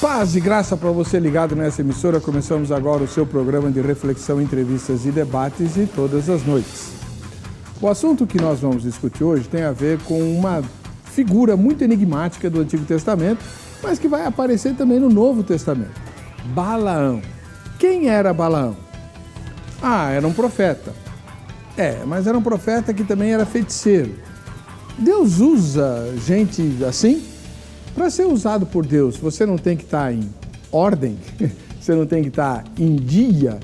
Paz e graça para você ligado nessa emissora. Começamos agora o seu programa de reflexão, entrevistas e debates de todas as noites. O assunto que nós vamos discutir hoje tem a ver com uma figura muito enigmática do Antigo Testamento, mas que vai aparecer também no Novo Testamento. Balaão. Quem era Balaão? Era um profeta. Mas era um profeta que também era feiticeiro. Deus usa gente assim? Para ser usado por Deus, você não tem que estar em ordem, você não tem que estar em dia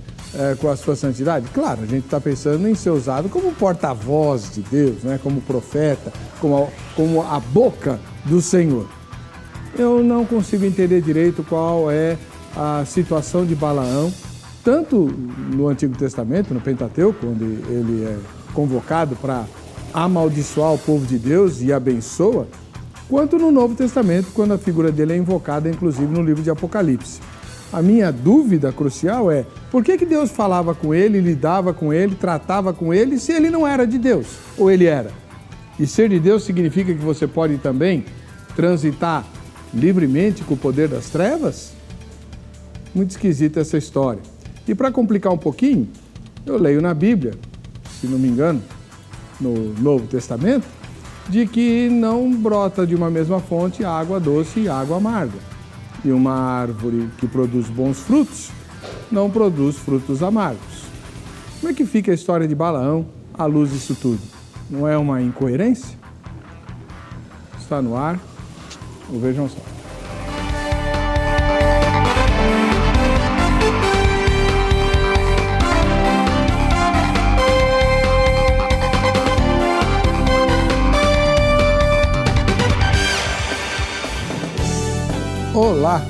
com a sua santidade? Claro, a gente está pensando em ser usado como porta-voz de Deus, né? Como profeta, como a boca do Senhor. Eu não consigo entender direito qual é a situação de Balaão, tanto no Antigo Testamento, no Pentateuco, onde ele é convocado para amaldiçoar o povo de Deus e abençoa, quanto no Novo Testamento, quando a figura dele é invocada, inclusive, no livro de Apocalipse. A minha dúvida crucial é, por que Deus falava com ele, lidava com ele, tratava com ele, se ele não era de Deus? Ou ele era? E ser de Deus significa que você pode também transitar livremente com o poder das trevas? Muito esquisita essa história. E para complicar um pouquinho, eu leio na Bíblia, se não me engano, no Novo Testamento, de que não brota de uma mesma fonte água doce e água amarga. E uma árvore que produz bons frutos não produz frutos amargos. Como é que fica a história de Balaão à luz disso tudo? Não é uma incoerência? Está no ar, vejam só. Olá!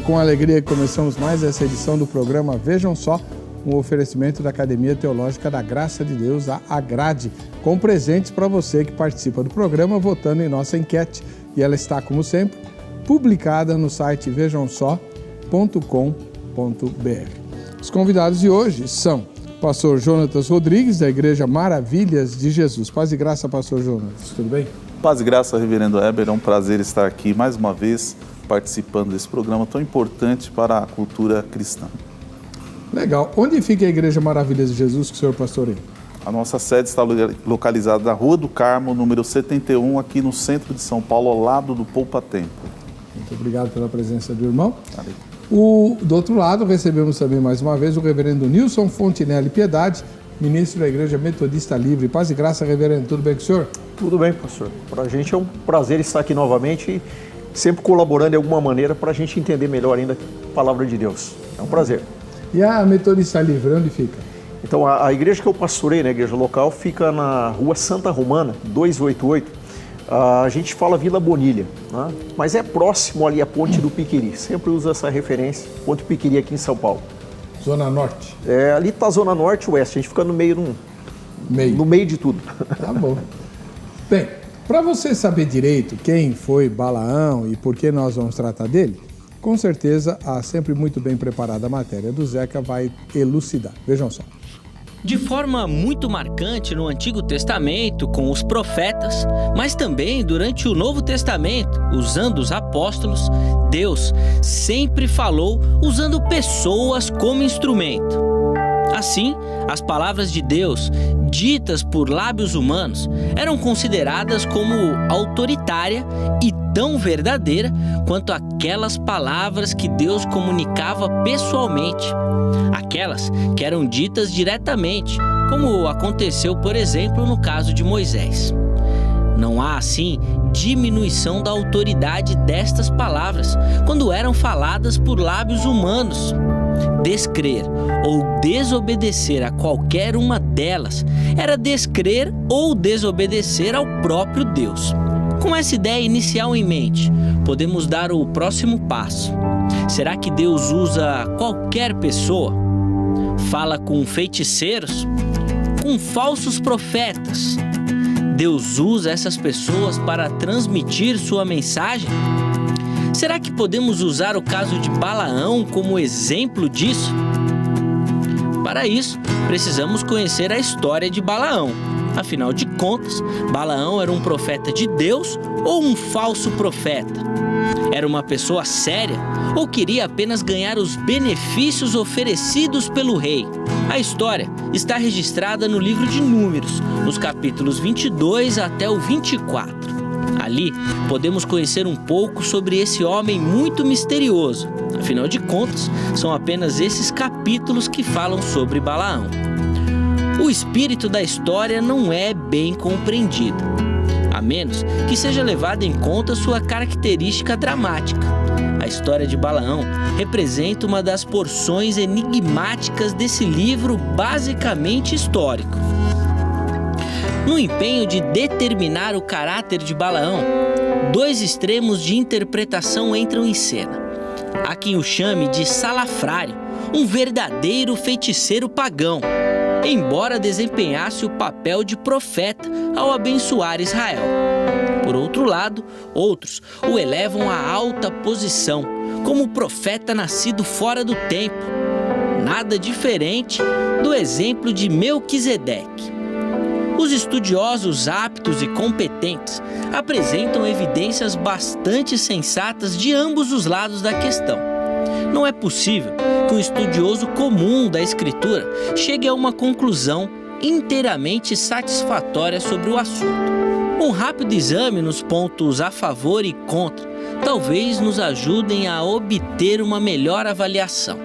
Com alegria que começamos mais essa edição do programa Vejam Só, um oferecimento da Academia Teológica da Graça de Deus, a Agrade, com presentes para você que participa do programa votando em nossa enquete. E ela está, como sempre, publicada no site vejamsó.com.br. Os convidados de hoje são o pastor Jonatas Rodrigues, da Igreja Maravilhas de Jesus. Paz e graça, pastor Jonatas. Tudo bem? Paz e graça, reverendo Heber. É um prazer estar aqui mais uma vez participando desse programa tão importante para a cultura cristã. Legal. Onde fica a Igreja Maravilhas de Jesus que o senhor pastoreia? A nossa sede está localizada na Rua do Carmo, número 71, aqui no centro de São Paulo, ao lado do Poupa Tempo. Muito obrigado pela presença do irmão. Valeu. Do outro lado, recebemos também mais uma vez o reverendo Nilson Fontinelli Piedade, ministro da Igreja Metodista Livre. Paz e graça, reverendo. Tudo bem com o senhor? Tudo bem, pastor. Para a gente é um prazer estar aqui novamente, sempre colaborando de alguma maneira para a gente entender melhor ainda a palavra de Deus. É um prazer. E a Metodista Livre, onde fica? Então, a igreja que eu pastorei, na igreja local, fica na Rua Santa Romana, 288. A gente fala Vila Bonilha, né? Mas é próximo ali à Ponte do Piqueri. Sempre usa essa referência, Ponte do Piqueri aqui em São Paulo. Zona Norte? Ali está a Zona Norte e Oeste, a gente fica no meio de tudo. Tá bom. Bem, para você saber direito quem foi Balaão e por que nós vamos tratar dele, com certeza a sempre muito bem preparada matéria do Zeca vai elucidar. Vejam só. De forma muito marcante no Antigo Testamento, com os profetas, mas também durante o Novo Testamento, usando os apóstolos, Deus sempre falou usando pessoas como instrumento. Assim, as palavras de Deus, ditas por lábios humanos, eram consideradas como autoritária e tão verdadeira quanto aquelas palavras que Deus comunicava pessoalmente, aquelas que eram ditas diretamente, como aconteceu, por exemplo, no caso de Moisés. Não há, assim, diminuição da autoridade destas palavras quando eram faladas por lábios humanos. Descrer ou desobedecer a qualquer uma delas era descrer ou desobedecer ao próprio Deus. Com essa ideia inicial em mente, podemos dar o próximo passo. Será que Deus usa qualquer pessoa? Fala com feiticeiros? Com falsos profetas? Deus usa essas pessoas para transmitir sua mensagem? Será que podemos usar o caso de Balaão como exemplo disso? Para isso, precisamos conhecer a história de Balaão. Afinal de contas, Balaão era um profeta de Deus ou um falso profeta? Era Era uma pessoa séria ou queria apenas ganhar os benefícios oferecidos pelo rei? A história está registrada no livro de Números, nos capítulos 22 até o 24. Ali, podemos conhecer um pouco sobre esse homem muito misterioso. Afinal de contas, são apenas esses capítulos que falam sobre Balaão. O espírito da história não é bem compreendido, a menos que seja levada em conta sua característica dramática. A história de Balaão representa uma das porções enigmáticas desse livro basicamente histórico. No empenho de determinar o caráter de Balaão, dois extremos de interpretação entram em cena. Há quem o chame de salafrário, um verdadeiro feiticeiro pagão, embora desempenhasse o papel de profeta ao abençoar Israel. Por outro lado, outros o elevam à alta posição, como profeta nascido fora do tempo. Nada diferente do exemplo de Melquisedeque. Os estudiosos aptos e competentes apresentam evidências bastante sensatas de ambos os lados da questão. Não é possível que um estudioso comum da Escritura chegue a uma conclusão inteiramente satisfatória sobre o assunto. Um rápido exame nos pontos a favor e contra talvez nos ajudem a obter uma melhor avaliação.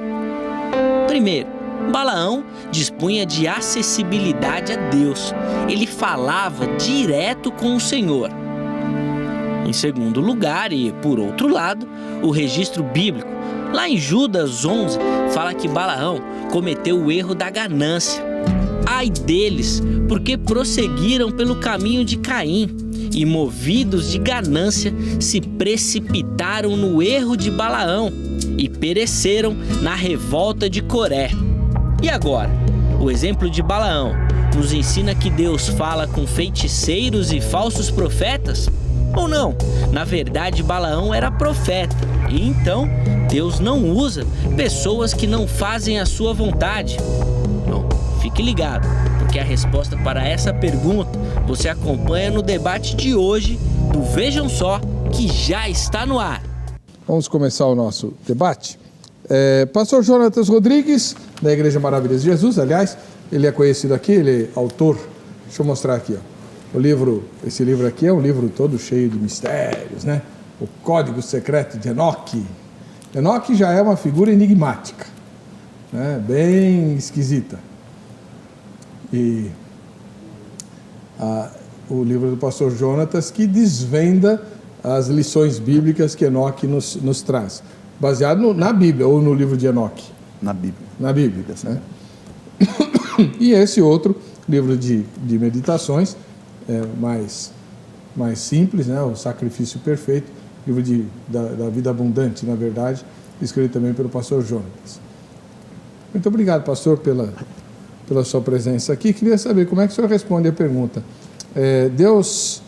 Primeiro, Balaão dispunha de acessibilidade a Deus. Ele falava direto com o Senhor. Em segundo lugar, e por outro lado, o registro bíblico, lá em Judas 11, fala que Balaão cometeu o erro da ganância. Ai deles, porque prosseguiram pelo caminho de Caim e, movidos de ganância, se precipitaram no erro de Balaão e pereceram na revolta de Coré. E agora, o exemplo de Balaão nos ensina que Deus fala com feiticeiros e falsos profetas? Ou não? Na verdade, Balaão era profeta, e então Deus não usa pessoas que não fazem a sua vontade. Bom, fique ligado, porque a resposta para essa pergunta você acompanha no debate de hoje do Vejam Só, que já está no ar. Vamos começar o nosso debate. Pastor Jonatas Rodrigues, da Igreja Maravilhas de Jesus, aliás, ele é conhecido aqui, ele é autor, deixa eu mostrar aqui, ó. Esse livro aqui é um livro todo cheio de mistérios, né? O Código Secreto de Enoque. Enoque já é uma figura enigmática, né? Bem esquisita. E o livro do pastor Jonatas que desvenda as lições bíblicas que Enoque nos traz. Baseado na Bíblia ou no livro de Enoque? Na Bíblia. Na Bíblia, né? E esse outro livro de meditações, mais simples, né? O Sacrifício Perfeito, livro da vida abundante, na verdade, escrito também pelo pastor Jonatas. Muito obrigado, pastor, pela sua presença aqui. Queria saber como é que o senhor responde a pergunta. Deus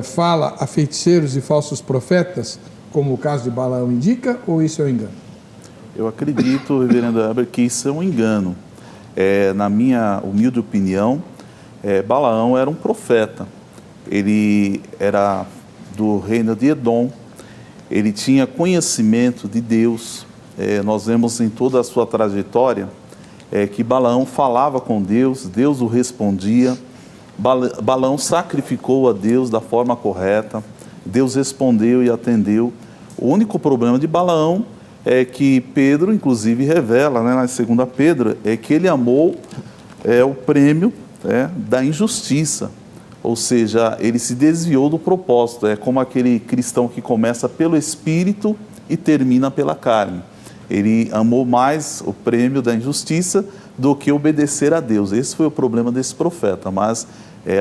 fala a feiticeiros e falsos profetas, como o caso de Balaão indica, ou isso é um engano? Eu acredito, reverendo Heber, que isso é um engano. Na minha humilde opinião, Balaão era um profeta. Ele era do reino de Edom, ele tinha conhecimento de Deus. Nós vemos em toda a sua trajetória que Balaão falava com Deus, Deus o respondia. Balaão sacrificou a Deus da forma correta, Deus respondeu e atendeu. O único problema de Balaão é que Pedro, inclusive, revela, né, na 2 Pedro, é que ele amou o prêmio da injustiça. Ou seja, ele se desviou do propósito. É como aquele cristão que começa pelo Espírito e termina pela carne. Ele amou mais o prêmio da injustiça do que obedecer a Deus. Esse foi o problema desse profeta. Mas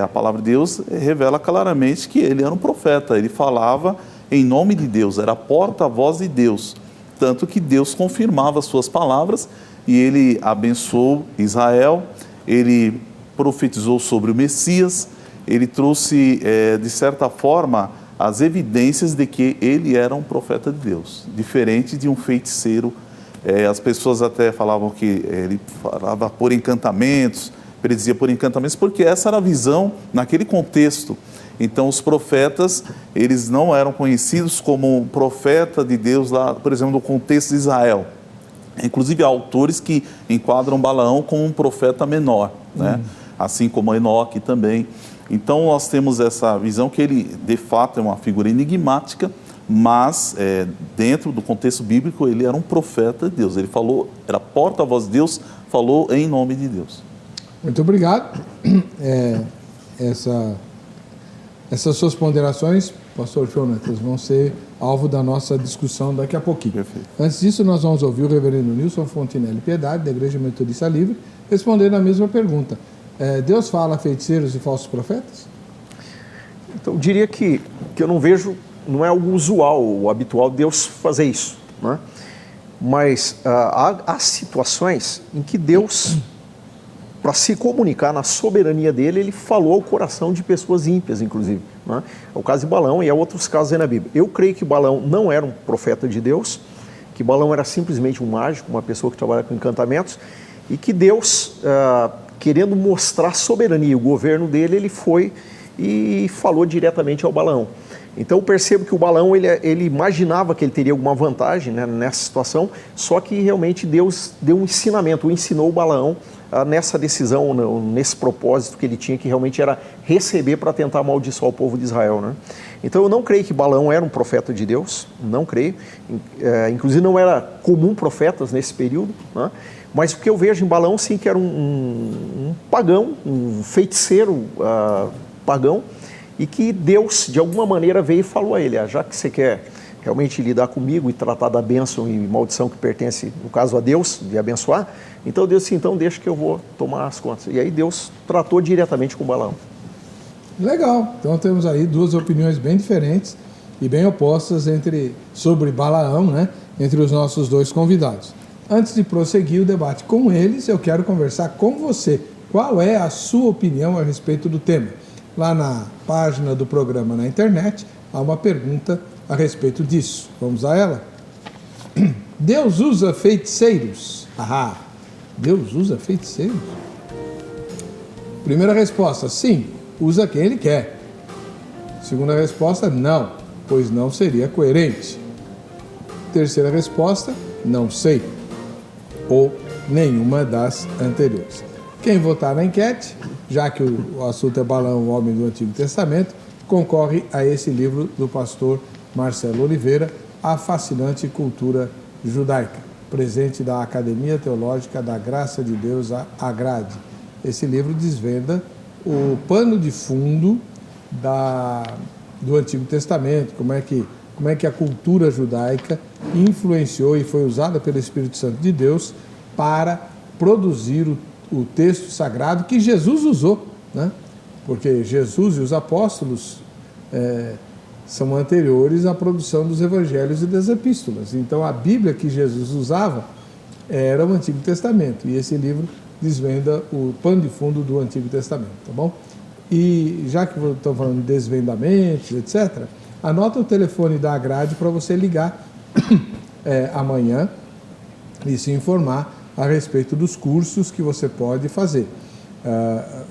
a palavra de Deus revela claramente que ele era um profeta. Ele falava em nome de Deus, era porta-voz de Deus. Tanto que Deus confirmava as suas palavras e ele abençoou Israel, ele profetizou sobre o Messias, ele trouxe, de certa forma, as evidências de que ele era um profeta de Deus, diferente de um feiticeiro. As pessoas até falavam que ele falava por encantamentos, predizia por encantamentos, porque essa era a visão naquele contexto. Então, os profetas, eles não eram conhecidos como um profeta de Deus lá, por exemplo, no contexto de Israel. Inclusive, há autores que enquadram Balaão como um profeta menor, né? Assim como Enoque também. Então, nós temos essa visão que ele, de fato, é uma figura enigmática, mas dentro do contexto bíblico, ele era um profeta de Deus. Ele falou, era porta-voz de Deus, falou em nome de Deus. Muito obrigado. Essas suas ponderações, pastor Jonatas, vão ser alvo da nossa discussão daqui a pouquinho. Perfeito. Antes disso, nós vamos ouvir o reverendo Nilson Fontinelli Piedade, da Igreja Metodista Livre, respondendo a mesma pergunta. Deus fala a feiticeiros e falsos profetas? Então, eu diria que eu não vejo, não é algo usual ou habitual Deus fazer isso, né? Mas há situações em que Deus, para se comunicar na soberania dele, ele falou ao coração de pessoas ímpias, inclusive, né? É o caso de Balaão e há outros casos aí na Bíblia. Eu creio que Balaão não era um profeta de Deus, que Balaão era simplesmente um mágico, uma pessoa que trabalha com encantamentos, e que Deus, querendo mostrar a soberania e o governo dele, ele foi e falou diretamente ao Balaão. Então eu percebo que o Balaão, ele imaginava que ele teria alguma vantagem, né, nessa situação, só que realmente Deus deu um ensinamento, ensinou o Balaão nessa decisão, nesse propósito que ele tinha, que realmente era receber para tentar amaldiçoar o povo de Israel, né? Então eu não creio que Balaão era um profeta de Deus, não creio, inclusive não era comum profetas nesse período, né? Mas o que eu vejo em Balaão, sim, que era um pagão, um feiticeiro pagão, e que Deus, de alguma maneira, veio e falou a ele, já que você quer realmente lidar comigo e tratar da bênção e maldição que pertence, no caso, a Deus, de abençoar, então Deus disse, então deixa que eu vou tomar as contas. E aí Deus tratou diretamente com Balaão. Legal, então temos aí duas opiniões bem diferentes e bem opostas sobre Balaão, né, entre os nossos dois convidados. Antes de prosseguir o debate com eles, eu quero conversar com você. Qual é a sua opinião a respeito do tema? Lá na página do programa na internet, há uma pergunta a respeito disso. Vamos a ela? Deus usa feiticeiros? Deus usa feiticeiros? Primeira resposta, sim, usa quem ele quer. Segunda resposta, não, pois não seria coerente. Terceira resposta, não sei. Ou nenhuma das anteriores. Quem votar na enquete, já que o assunto é Balaão, o homem do Antigo Testamento, concorre a esse livro do pastor Marcelo Oliveira, A Fascinante Cultura Judaica, presente da Academia Teológica da Graça de Deus, a AGRADE. Esse livro desvenda o pano de fundo do Antigo Testamento, como é que a cultura judaica influenciou e foi usada pelo Espírito Santo de Deus para produzir o texto sagrado que Jesus usou, né? Porque Jesus e os apóstolos são anteriores à produção dos evangelhos e das epístolas. Então a Bíblia que Jesus usava era o Antigo Testamento, e esse livro desvenda o pano de fundo do Antigo Testamento, tá bom? E já que estamos falando de desvendamentos, etc., anota o telefone da Agrade para você ligar amanhã e se informar a respeito dos cursos que você pode fazer.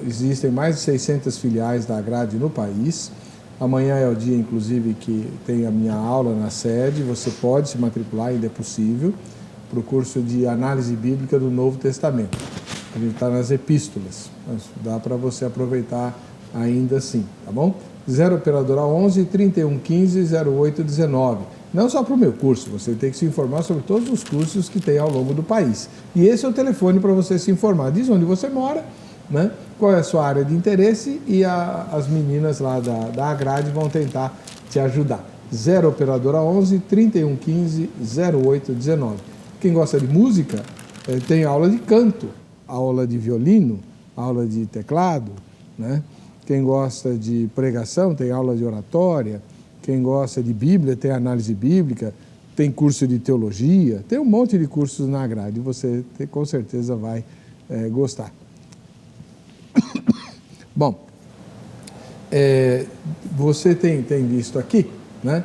Existem mais de 600 filiais da Agrade no país. Amanhã é o dia, inclusive, que tem a minha aula na sede. Você pode se matricular, ainda é possível, para o curso de Análise Bíblica do Novo Testamento. A gente está nas epístolas, mas dá para você aproveitar ainda assim, tá bom? 0 operadora 11 31 15 08 19. Não só para o meu curso, você tem que se informar sobre todos os cursos que tem ao longo do país. E esse é o telefone para você se informar. Diz onde você mora, né? Qual é a sua área de interesse, e as meninas lá da Agrade vão tentar te ajudar. 0 operadora 11 31 15 08 19. Quem gosta de música, tem aula de canto, aula de violino, aula de teclado, né? Quem gosta de pregação tem aula de oratória. Quem gosta de Bíblia tem análise bíblica, tem curso de teologia, tem um monte de cursos na Agrade, e você com certeza vai gostar. Bom, você tem visto aqui, né,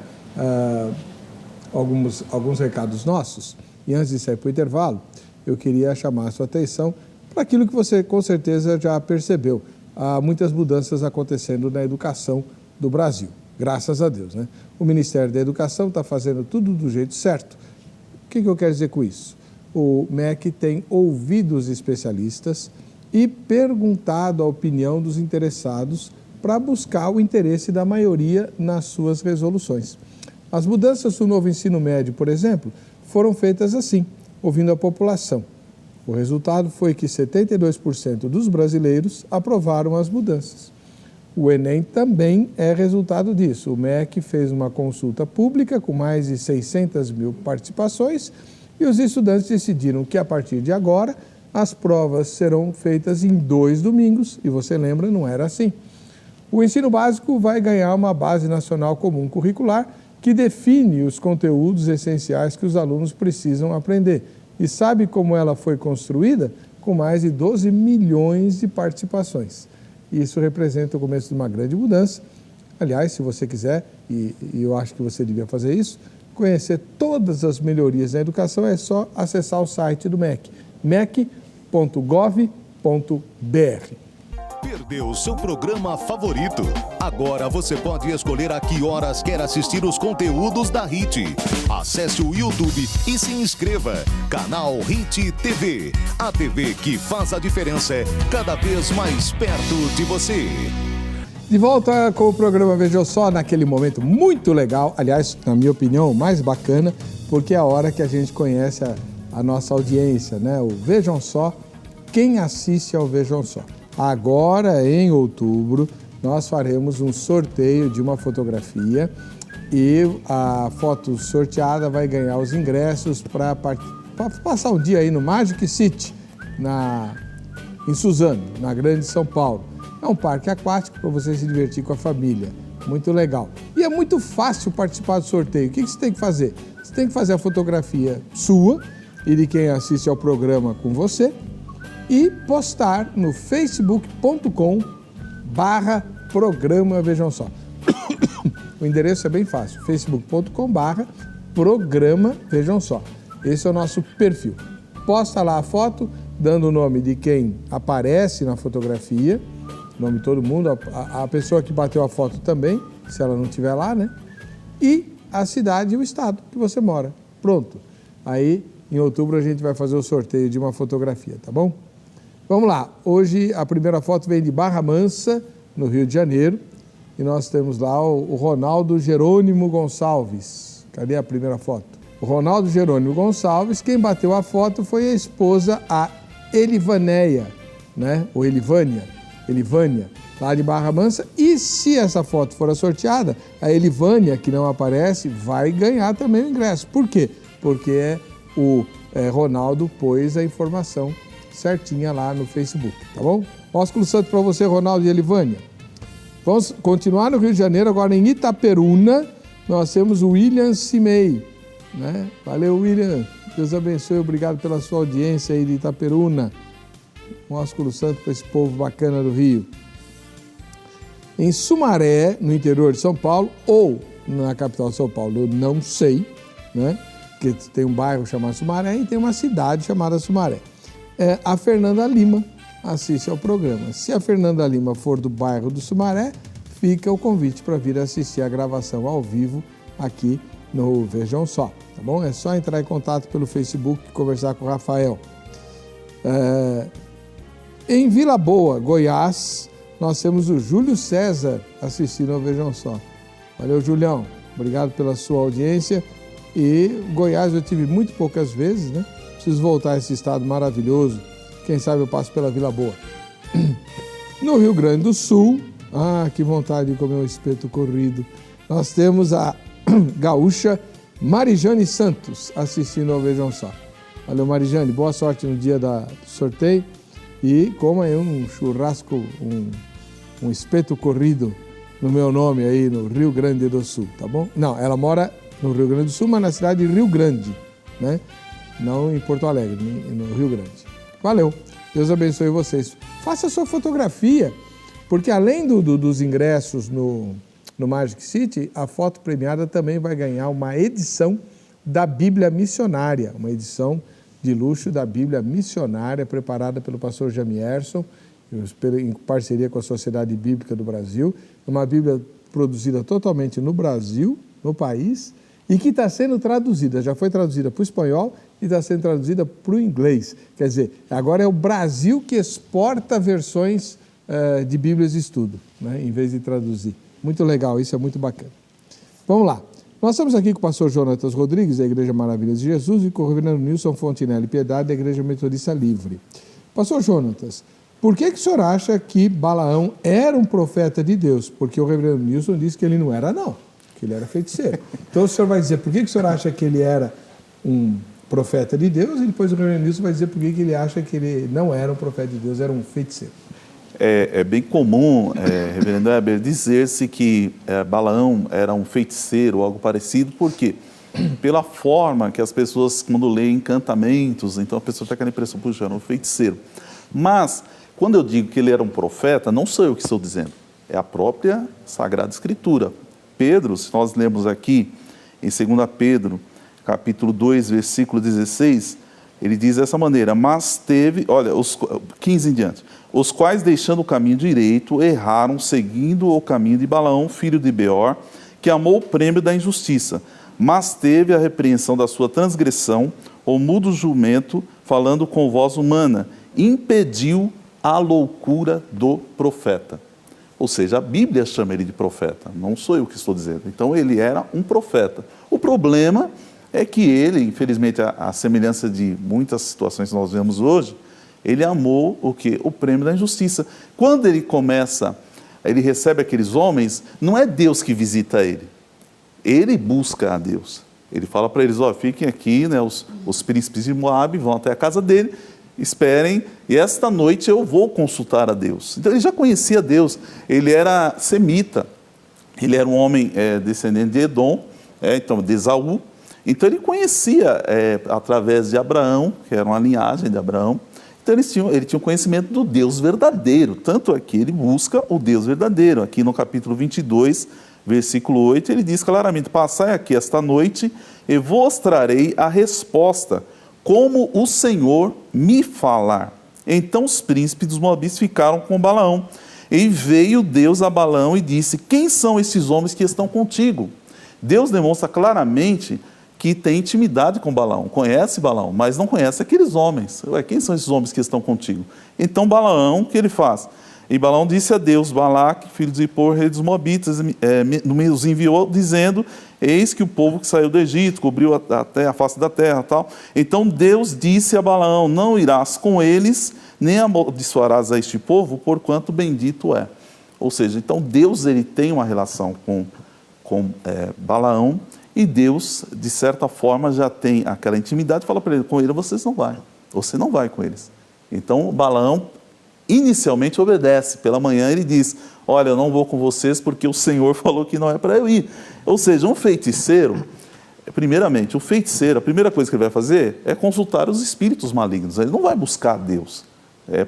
alguns recados nossos, e antes de sair para o intervalo, eu queria chamar a sua atenção para aquilo que você com certeza já percebeu. Há muitas mudanças acontecendo na educação do Brasil. Graças a Deus, né? O Ministério da Educação está fazendo tudo do jeito certo. O que eu quero dizer com isso? O MEC tem ouvido os especialistas e perguntado a opinião dos interessados para buscar o interesse da maioria nas suas resoluções. As mudanças do novo ensino médio, por exemplo, foram feitas assim, ouvindo a população. O resultado foi que 72% dos brasileiros aprovaram as mudanças. O Enem também é resultado disso. O MEC fez uma consulta pública com mais de 600 mil participações e os estudantes decidiram que, a partir de agora, as provas serão feitas em 2 domingos, e você lembra, não era assim. O ensino básico vai ganhar uma base nacional comum curricular que define os conteúdos essenciais que os alunos precisam aprender. E sabe como ela foi construída? Com mais de 12 milhões de participações. Isso representa o começo de uma grande mudança. Aliás, se você quiser, e eu acho que você devia fazer isso, conhecer todas as melhorias na educação, é só acessar o site do MEC, mec.gov.br. Perdeu seu programa favorito? Agora você pode escolher a que horas quer assistir os conteúdos da HIT. Acesse o YouTube e se inscreva. Canal HIT TV. A TV que faz a diferença cada vez mais perto de você. De volta com o programa Vejam Só, naquele momento muito legal, aliás, na minha opinião, mais bacana, porque é a hora que a gente conhece a nossa audiência, né? O Vejam Só, quem assiste ao Vejam Só. Agora, em outubro, nós faremos um sorteio de uma fotografia e a foto sorteada vai ganhar os ingressos para passar um dia aí no Magic City, em Suzano, na Grande São Paulo. É um parque aquático para você se divertir com a família. Muito legal. E é muito fácil participar do sorteio. O que você tem que fazer? Você tem que fazer a fotografia sua e de quem assiste ao programa com você e postar no facebook.com/programa Vejam Só. O endereço é bem fácil, facebook.com/programa Vejam Só. Esse é o nosso perfil. Posta lá a foto, dando o nome de quem aparece na fotografia, nome de todo mundo, a pessoa que bateu a foto também, se ela não estiver lá, né? E a cidade e o estado que você mora. Pronto. Aí, em outubro, a gente vai fazer o sorteio de uma fotografia, tá bom? Vamos lá. Hoje, a primeira foto vem de Barra Mansa, no Rio de Janeiro. E nós temos lá o Ronaldo Jerônimo Gonçalves. Cadê a primeira foto? O Ronaldo Jerônimo Gonçalves, quem bateu a foto foi a esposa, a Elivanéia, né? Ou Elivânia, lá de Barra Mansa. E se essa foto for sorteada, a Elivânia, que não aparece, vai ganhar também o ingresso. Por quê? Porque o Ronaldo pôs a informação certinha lá no Facebook, tá bom? Ósculo Santo para você, Ronaldo e Elivânia. Vamos continuar no Rio de Janeiro, agora em Itaperuna, nós temos o William Cimei, né? Valeu, William. Deus abençoe, obrigado pela sua audiência aí de Itaperuna. Um ósculo santo para esse povo bacana do Rio. Em Sumaré, no interior de São Paulo, ou na capital de São Paulo, eu não sei, né? Porque tem um bairro chamado Sumaré e tem uma cidade chamada Sumaré. A Fernanda Lima assiste ao programa. Se a Fernanda Lima for do bairro do Sumaré, fica o convite para vir assistir a gravação ao vivo aqui no Vejam Só, tá bom? É só entrar em contato pelo Facebook e conversar com o Rafael. Em Vila Boa, Goiás, nós temos o Júlio César assistindo ao Vejam Só. Valeu, Julião. Obrigado pela sua audiência. E Goiás eu tive muito poucas vezes, né? Preciso voltar a esse estado maravilhoso. Quem sabe eu passo pela Vila Boa. No Rio Grande do Sul, que vontade de comer um espeto corrido. Nós temos a gaúcha Marijane Santos assistindo ao Vejam Só. Valeu, Marijane. Boa sorte no dia do sorteio. E coma aí um churrasco, um espeto corrido no meu nome aí no Rio Grande do Sul, tá bom? Não, ela mora no Rio Grande do Sul, mas na cidade de Rio Grande, né? Não em Porto Alegre, no Rio Grande. Valeu, Deus abençoe vocês. Faça a sua fotografia, porque além dos ingressos no Magic City, a foto premiada também vai ganhar uma edição da Bíblia Missionária, uma edição de luxo da Bíblia Missionária, preparada pelo pastor Jamierson, em parceria com a Sociedade Bíblica do Brasil. É uma Bíblia produzida totalmente no Brasil, no país, e que está sendo traduzida, já foi traduzida para o espanhol e está sendo traduzida para o inglês. Quer dizer, agora é o Brasil que exporta versões de Bíblias de estudo, né, em vez de traduzir. Muito legal, isso é muito bacana. Vamos lá. Nós estamos aqui com o pastor Jonatas Rodrigues, da Igreja Maravilhas de Jesus, e com o reverendo Nilson Fontinelli Piedade, da Igreja Metodista Livre. Pastor Jonatas, por que o senhor acha que Balaão era um profeta de Deus? Porque o reverendo Nilson disse que ele não era, não, que ele era feiticeiro. Então o senhor vai dizer por que o senhor acha que ele era um profeta de Deus, e depois o reverendo Nilson vai dizer por que ele acha que ele não era um profeta de Deus, era um feiticeiro. É bem comum, reverendo Heber, dizer-se que Balaão era um feiticeiro ou algo parecido, porque pela forma que as pessoas, quando leem encantamentos, então a pessoa tem aquela impressão, puxa, era um feiticeiro. Mas, quando eu digo que ele era um profeta, não sou eu que estou dizendo, é a própria Sagrada Escritura. Pedro, se nós lemos aqui, em 2 Pedro, capítulo 2, versículo 16, ele diz dessa maneira, mas teve, olha, os 15 em diante, os quais, deixando o caminho direito, erraram, seguindo o caminho de Balaão, filho de Beor, que amou o prêmio da injustiça, mas teve a repreensão da sua transgressão, o mudo jumento, falando com voz humana, impediu a loucura do profeta. Ou seja, a Bíblia chama ele de profeta, não sou eu que estou dizendo. Então ele era um profeta. O problema é que ele, infelizmente, a semelhança de muitas situações que nós vemos hoje, ele amou o quê? O prêmio da injustiça. Quando ele começa, ele recebe aqueles homens, não é Deus que visita ele. Ele busca a Deus. Ele fala para eles, ó, fiquem aqui, né, os príncipes de Moabe vão até a casa dele, esperem, e esta noite eu vou consultar a Deus. Então ele já conhecia Deus, ele era semita, ele era um homem descendente de Edom, então de Esaú, então ele conhecia através de Abraão, que era uma linhagem de Abraão, então ele tinha um conhecimento do Deus verdadeiro, tanto é que ele busca o Deus verdadeiro. Aqui no capítulo 22, versículo 8, ele diz claramente, passai aqui esta noite e vos trarei a resposta, como o Senhor me falar. Então os príncipes dos Moabitas ficaram com Balaão, e veio Deus a Balaão e disse, quem são esses homens que estão contigo? Deus demonstra claramente que tem intimidade com Balaão, conhece Balaão, mas não conhece aqueles homens. Ué, quem são esses homens que estão contigo? Então Balaão, o que ele faz? E Balaão disse a Deus, Balaque, filho de Zippor, rei dos Moabitas, os enviou dizendo, eis que o povo que saiu do Egito, cobriu até a face da terra, tal. Então Deus disse a Balaão, não irás com eles, nem amaldiçoarás a este povo, porquanto bendito é. Ou seja, então Deus ele tem uma relação com Balaão, e Deus, de certa forma, já tem aquela intimidade, fala para ele, com ele você não vai com eles. Então Balaão inicialmente obedece, pela manhã ele diz, olha, eu não vou com vocês porque o Senhor falou que não é para eu ir. Ou seja, um feiticeiro, primeiramente, o feiticeiro, a primeira coisa que ele vai fazer é consultar os espíritos malignos, ele não vai buscar Deus.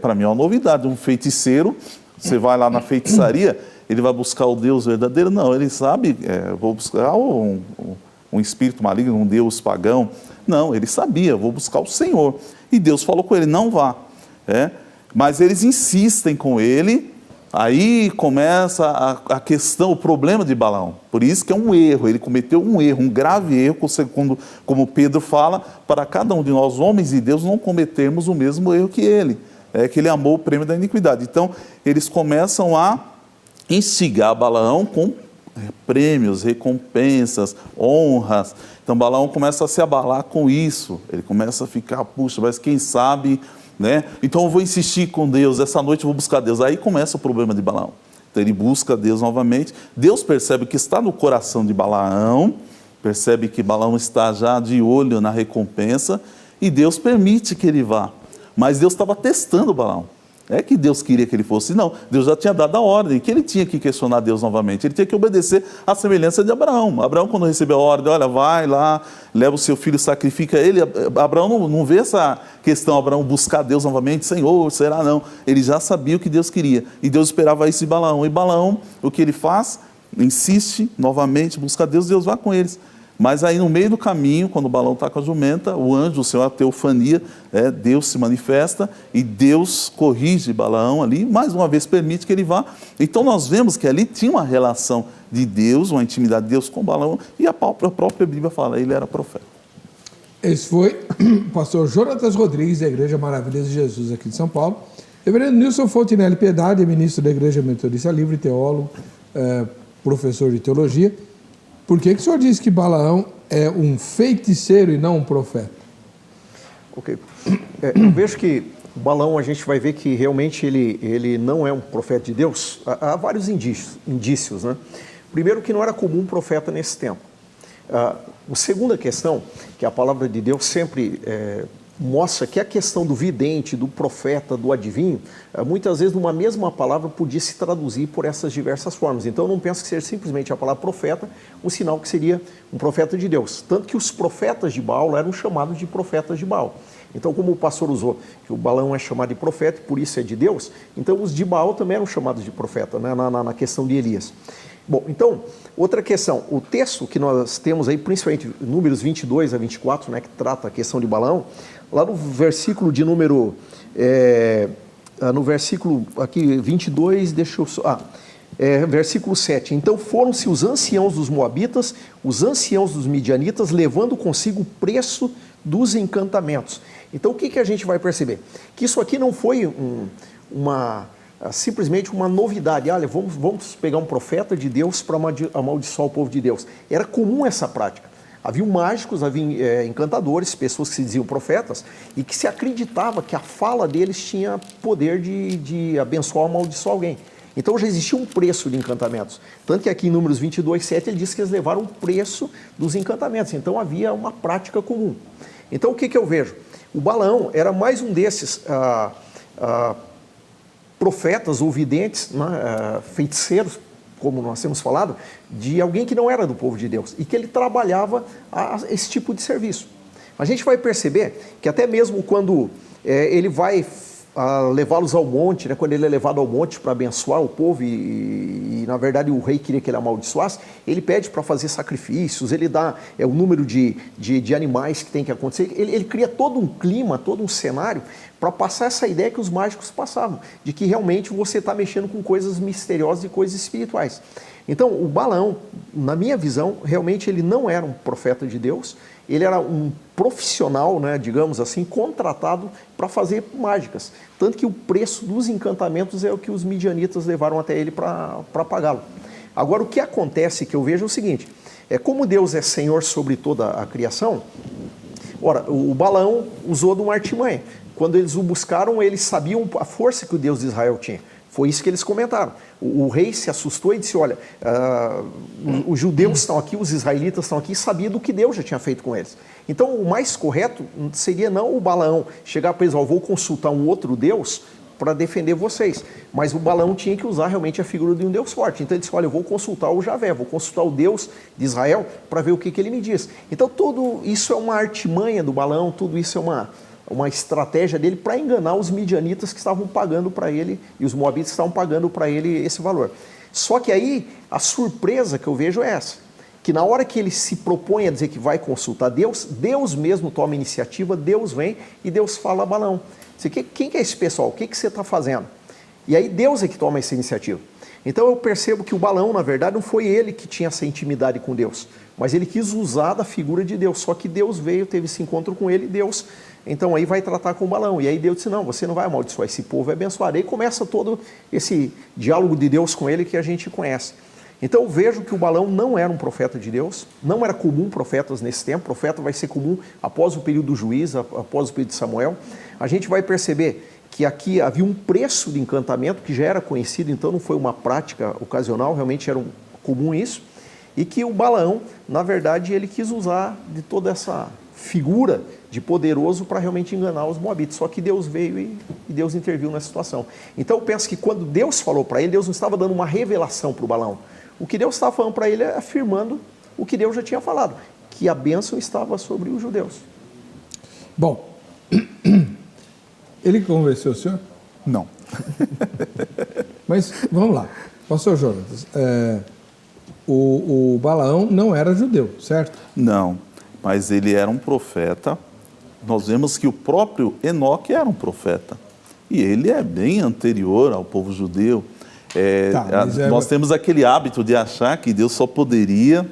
Para mim é uma novidade, um feiticeiro, você vai lá na feitiçaria, ele vai buscar o Deus verdadeiro? Não, ele sabe, vou buscar um espírito maligno, um Deus pagão. Não, ele sabia, vou buscar o Senhor. E Deus falou com ele, não vá. Mas eles insistem com ele, aí começa a questão, o problema de Balaão. Por isso que é um erro, ele cometeu um erro, um grave erro, como Pedro fala, para cada um de nós, homens de Deus, não cometermos o mesmo erro que ele. Que ele amou o prêmio da iniquidade. Então, eles começam a instigar Balaão com prêmios, recompensas, honras. Então Balaão começa a se abalar com isso, ele começa a ficar, puxa, mas quem sabe, né? Então eu vou insistir com Deus, essa noite eu vou buscar Deus. Aí começa o problema de Balaão. Então ele busca Deus novamente, Deus percebe que está no coração de Balaão, percebe que Balaão está já de olho na recompensa, e Deus permite que ele vá. Mas Deus estava testando Balaão. É que Deus queria que ele fosse, não. Deus já tinha dado a ordem, que ele tinha que questionar Deus novamente. Ele tinha que obedecer à semelhança de Abraão. Abraão, quando recebeu a ordem, olha, vai lá, leva o seu filho, sacrifica ele. Abraão não vê essa questão, Abraão buscar Deus novamente, Senhor, será não? Ele já sabia o que Deus queria. E Deus esperava isso de Balaão. E Balaão, o que ele faz? Insiste novamente, busca Deus, Deus vai com eles. Mas aí no meio do caminho, quando Balaão está com a jumenta, o anjo do Senhor, a teofania, Deus se manifesta e Deus corrige Balaão ali, mais uma vez permite que ele vá. Então nós vemos que ali tinha uma relação de Deus, uma intimidade de Deus com Balaão, e a própria Bíblia fala, ele era profeta. Esse foi o pastor Jonatas Rodrigues, da Igreja Maravilhas de Jesus, aqui de São Paulo. Reverendo Nilson Fontinelli Piedade, ministro da Igreja Metodista Livre, teólogo, professor de teologia. Por que o senhor diz que Balaão é um feiticeiro e não um profeta? Ok. Eu vejo que Balaão, a gente vai ver que realmente ele não é um profeta de Deus. Há vários indícios, né? Primeiro, que não era comum um profeta nesse tempo. A segunda questão, que a palavra de Deus sempre mostra que a questão do vidente, do profeta, do adivinho, muitas vezes numa mesma palavra podia se traduzir por essas diversas formas. Então eu não penso que seja simplesmente a palavra profeta, um sinal que seria um profeta de Deus. Tanto que os profetas de Baal eram chamados de profetas de Baal. Então, como o pastor usou, que o Balaão é chamado de profeta e por isso é de Deus, então os de Baal também eram chamados de profeta, né, na questão de Elias. Bom, então, outra questão, o texto que nós temos aí, principalmente números 22 a 24, né, que trata a questão de Balaão, lá no versículo de número, no versículo aqui 22, deixa eu só, versículo 7, então foram-se os anciãos dos moabitas, os anciãos dos midianitas, levando consigo o preço dos encantamentos. Então o que a gente vai perceber? Que isso aqui não foi simplesmente uma novidade. Olha, vamos pegar um profeta de Deus para amaldiçoar o povo de Deus. Era comum essa prática. Havia mágicos, havia encantadores, pessoas que se diziam profetas e que se acreditava que a fala deles tinha poder de abençoar ou amaldiçoar alguém. Então já existia um preço de encantamentos. Tanto que aqui em Números 22, 7, ele diz que eles levaram o preço dos encantamentos. Então havia uma prática comum. Então o que eu vejo? O Balaão era mais um desses profetas ou videntes, né, feiticeiros, como nós temos falado, de alguém que não era do povo de Deus e que ele trabalhava esse tipo de serviço. A gente vai perceber que até mesmo quando ele vai levá-los ao monte, né, quando ele é levado ao monte para abençoar o povo e na verdade o rei queria que ele amaldiçoasse, ele pede para fazer sacrifícios, ele dá o número de animais que tem que acontecer, ele cria todo um clima, todo um cenário para passar essa ideia que os mágicos passavam, de que realmente você está mexendo com coisas misteriosas e coisas espirituais. Então o Balaão, na minha visão, realmente ele não era um profeta de Deus, ele era um profissional, né, digamos assim, contratado para fazer mágicas. Tanto que o preço dos encantamentos é o que os midianitas levaram até ele para pagá-lo. Agora, o que acontece, que eu vejo é o seguinte, como Deus é Senhor sobre toda a criação, ora, o Balaão usou de uma artimanha. Quando eles o buscaram, eles sabiam a força que o Deus de Israel tinha. Foi isso que eles comentaram. O rei se assustou e disse, olha, os judeus estão aqui, os israelitas estão aqui, e sabia do que Deus já tinha feito com eles. Então, o mais correto seria não o Balaão chegar para eles, vou consultar um outro Deus para defender vocês. Mas o Balaão tinha que usar realmente a figura de um Deus forte. Então ele disse, olha, eu vou consultar o Javé, vou consultar o Deus de Israel para ver o que ele me diz. Então, tudo isso é uma artimanha do Balaão, tudo isso é uma estratégia dele para enganar os midianitas que estavam pagando para ele, e os moabitas que estavam pagando para ele esse valor. Só que aí, a surpresa que eu vejo é essa, que na hora que ele se propõe a dizer que vai consultar Deus, Deus mesmo toma a iniciativa, Deus vem e Deus fala a Balaão. Quem que é esse pessoal? O que você está fazendo? E aí Deus é que toma essa iniciativa. Então eu percebo que o Balaão, na verdade, não foi ele que tinha essa intimidade com Deus, mas ele quis usar da figura de Deus, só que Deus veio, teve esse encontro com ele, e Deus, então aí vai tratar com o Balaão, e aí Deus disse, não, você não vai amaldiçoar esse povo, é abençoar. Aí começa todo esse diálogo de Deus com ele que a gente conhece. Então eu vejo que o Balaão não era um profeta de Deus, não era comum profetas nesse tempo, profeta vai ser comum após o período do juiz, após o período de Samuel. A gente vai perceber que aqui havia um preço de encantamento que já era conhecido, então não foi uma prática ocasional, realmente era comum isso, e que o Balaão, na verdade, ele quis usar de toda essa figura de poderoso para realmente enganar os moabitas, só que Deus veio e Deus interviu na situação. Então eu penso que quando Deus falou para ele, Deus não estava dando uma revelação para o Balaão. O que Deus estava falando para ele é afirmando o que Deus já tinha falado, que a bênção estava sobre os judeus. Bom, ele convenceu o senhor? Não. Mas vamos lá, pastor Jonatas, o Balaão não era judeu, certo? Não, mas ele era um profeta. Nós vemos que o próprio Enoque era um profeta. E ele é bem anterior ao povo judeu. Nós temos aquele hábito de achar que Deus só poderia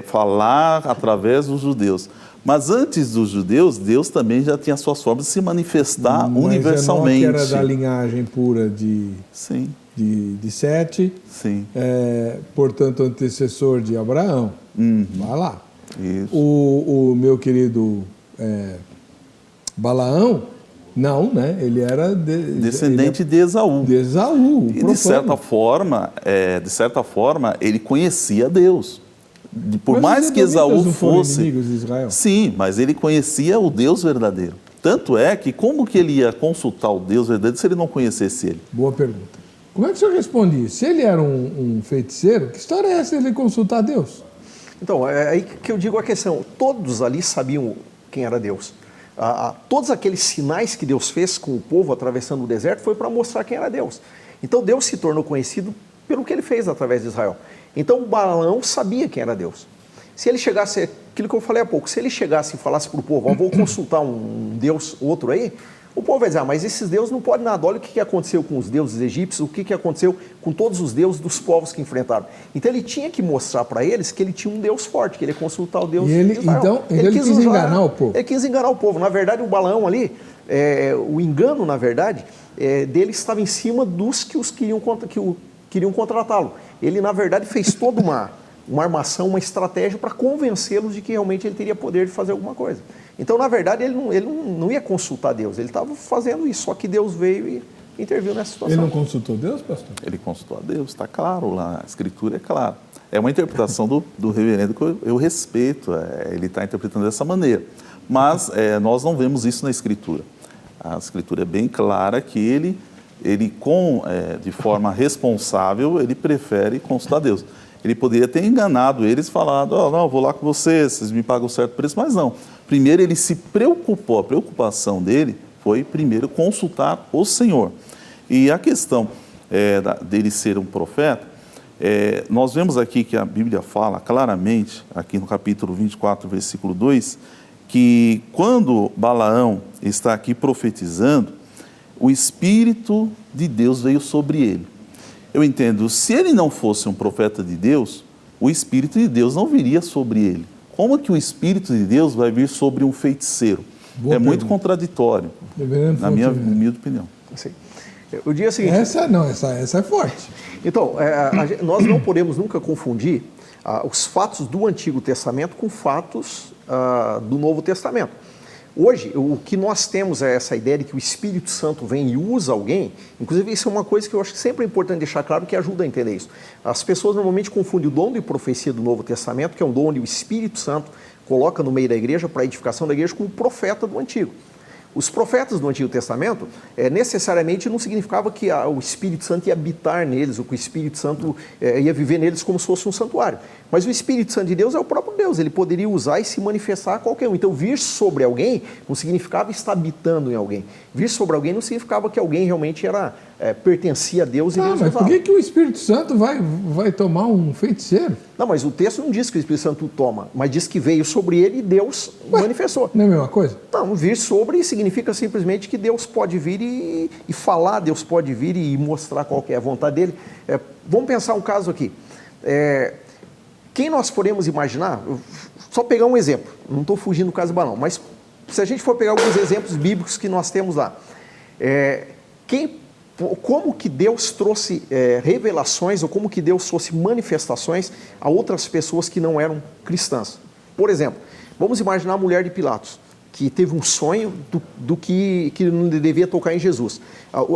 falar através dos judeus. Mas antes dos judeus, Deus também já tinha suas formas de se manifestar universalmente. Enoque era da linhagem pura de Sete, Sim. Portanto, antecessor de Abraão. Vai lá. Isso. O meu querido Balaão, não, né? Ele era descendente de Esaú. De Esaú, e de certa forma, ele conhecia Deus. Por mais que Esaú fosse inimigos de Israel. Sim, mas ele conhecia o Deus verdadeiro. Tanto é que como que ele ia consultar o Deus verdadeiro se ele não conhecesse ele? Boa pergunta. Como é que o senhor responde isso? Se ele era um feiticeiro, que história é essa de ele consultar Deus? Então, é aí que eu digo a questão. Todos ali sabiam quem era Deus. Todos aqueles sinais que Deus fez com o povo atravessando o deserto foi para mostrar quem era Deus. Então, Deus se tornou conhecido pelo que ele fez através de Israel. Então, o Balaão sabia quem era Deus. Se ele chegasse, aquilo que eu falei há pouco, se ele chegasse e falasse para o povo, vou consultar um Deus, outro aí, o povo vai dizer, mas esses deuses não podem nada. Olha o que aconteceu com os deuses egípcios, o que aconteceu com todos os deuses dos povos que enfrentaram. Então ele tinha que mostrar para eles que ele tinha um Deus forte, que ele ia consultar o Deus de Israel. Então ele quis enganar o povo. Ele quis enganar o povo. Na verdade, o Balaão ali, o engano, na verdade, dele estava em cima dos que queriam contratá-lo. Ele, na verdade, fez toda uma armação, uma estratégia para convencê-los de que realmente ele teria poder de fazer alguma coisa. Então, na verdade, ele não ia consultar Deus, ele estava fazendo isso, só que Deus veio e interviu nessa situação. Ele não consultou Deus, pastor? Ele consultou a Deus, está claro lá, a Escritura é clara. É uma interpretação do reverendo que eu respeito, ele está interpretando dessa maneira. Mas nós não vemos isso na Escritura. A Escritura é bem clara que ele de forma responsável, ele prefere consultar Deus. Ele poderia ter enganado eles, falado, não, eu vou lá com vocês me pagam um certo preço, mas não. Primeiro ele se preocupou, a preocupação dele foi primeiro consultar o Senhor. E a questão dele ser um profeta, nós vemos aqui que a Bíblia fala claramente, aqui no capítulo 24, versículo 2, que quando Balaão está aqui profetizando, o Espírito de Deus veio sobre ele. Eu entendo, se ele não fosse um profeta de Deus, o Espírito de Deus não viria sobre ele. Como que o Espírito de Deus vai vir sobre um feiticeiro? Boa pergunta. Muito contraditório, na minha humilde opinião. Sim. O dia seguinte... Essa é forte. Então, nós não podemos nunca confundir os fatos do Antigo Testamento com fatos do Novo Testamento. Hoje, o que nós temos é essa ideia de que o Espírito Santo vem e usa alguém. Inclusive, isso é uma coisa que eu acho que sempre é importante deixar claro, que ajuda a entender isso. As pessoas normalmente confundem o dom de profecia do Novo Testamento, que é um dom onde o Espírito Santo coloca no meio da igreja para a edificação da igreja, com o profeta do Antigo. Os profetas do Antigo Testamento, necessariamente não significava que o Espírito Santo ia habitar neles, ou que o Espírito Santo ia viver neles como se fosse um santuário. Mas o Espírito Santo de Deus é o próprio Deus, ele poderia usar e se manifestar a qualquer um. Então, vir sobre alguém não significava estar habitando em alguém. Vir sobre alguém não significava que alguém realmente pertencia a Deus e Deus mas por que o Espírito Santo vai tomar um feiticeiro? Não, mas o texto não diz que o Espírito Santo toma, mas diz que veio sobre ele e Deus manifestou. Não é a mesma coisa? Não, vir sobre significa simplesmente que Deus pode vir e falar, Deus pode vir e mostrar qual que é a vontade dele. Vamos pensar um caso aqui. Quem nós podemos imaginar, só pegar um exemplo, não estou fugindo do caso do Balaão, mas se a gente for pegar alguns exemplos bíblicos que nós temos lá, como que Deus trouxe revelações ou como que Deus trouxe manifestações a outras pessoas que não eram cristãs. Por exemplo, vamos imaginar a mulher de Pilatos, que teve um sonho do que não devia tocar em Jesus.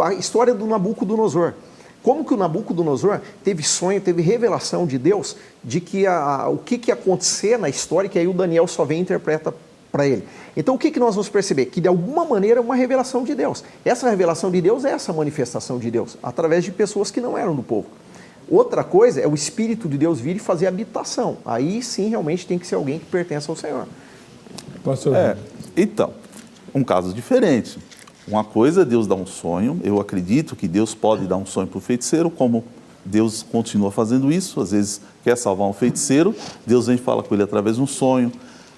A história do Nabucodonosor. Como que o Nabucodonosor teve sonho, teve revelação de Deus de que o que ia acontecer na história, que aí o Daniel só vem e interpreta para ele. Então o que nós vamos perceber? Que de alguma maneira é uma revelação de Deus. Essa revelação de Deus é essa manifestação de Deus, através de pessoas que não eram do povo. Outra coisa é o Espírito de Deus vir e fazer habitação. Aí sim realmente tem que ser alguém que pertence ao Senhor. Então, um caso diferente. Uma coisa é Deus dar um sonho, eu acredito que Deus pode dar um sonho para o feiticeiro, como Deus continua fazendo isso, às vezes quer salvar um feiticeiro, Deus vem e fala com ele através de um sonho,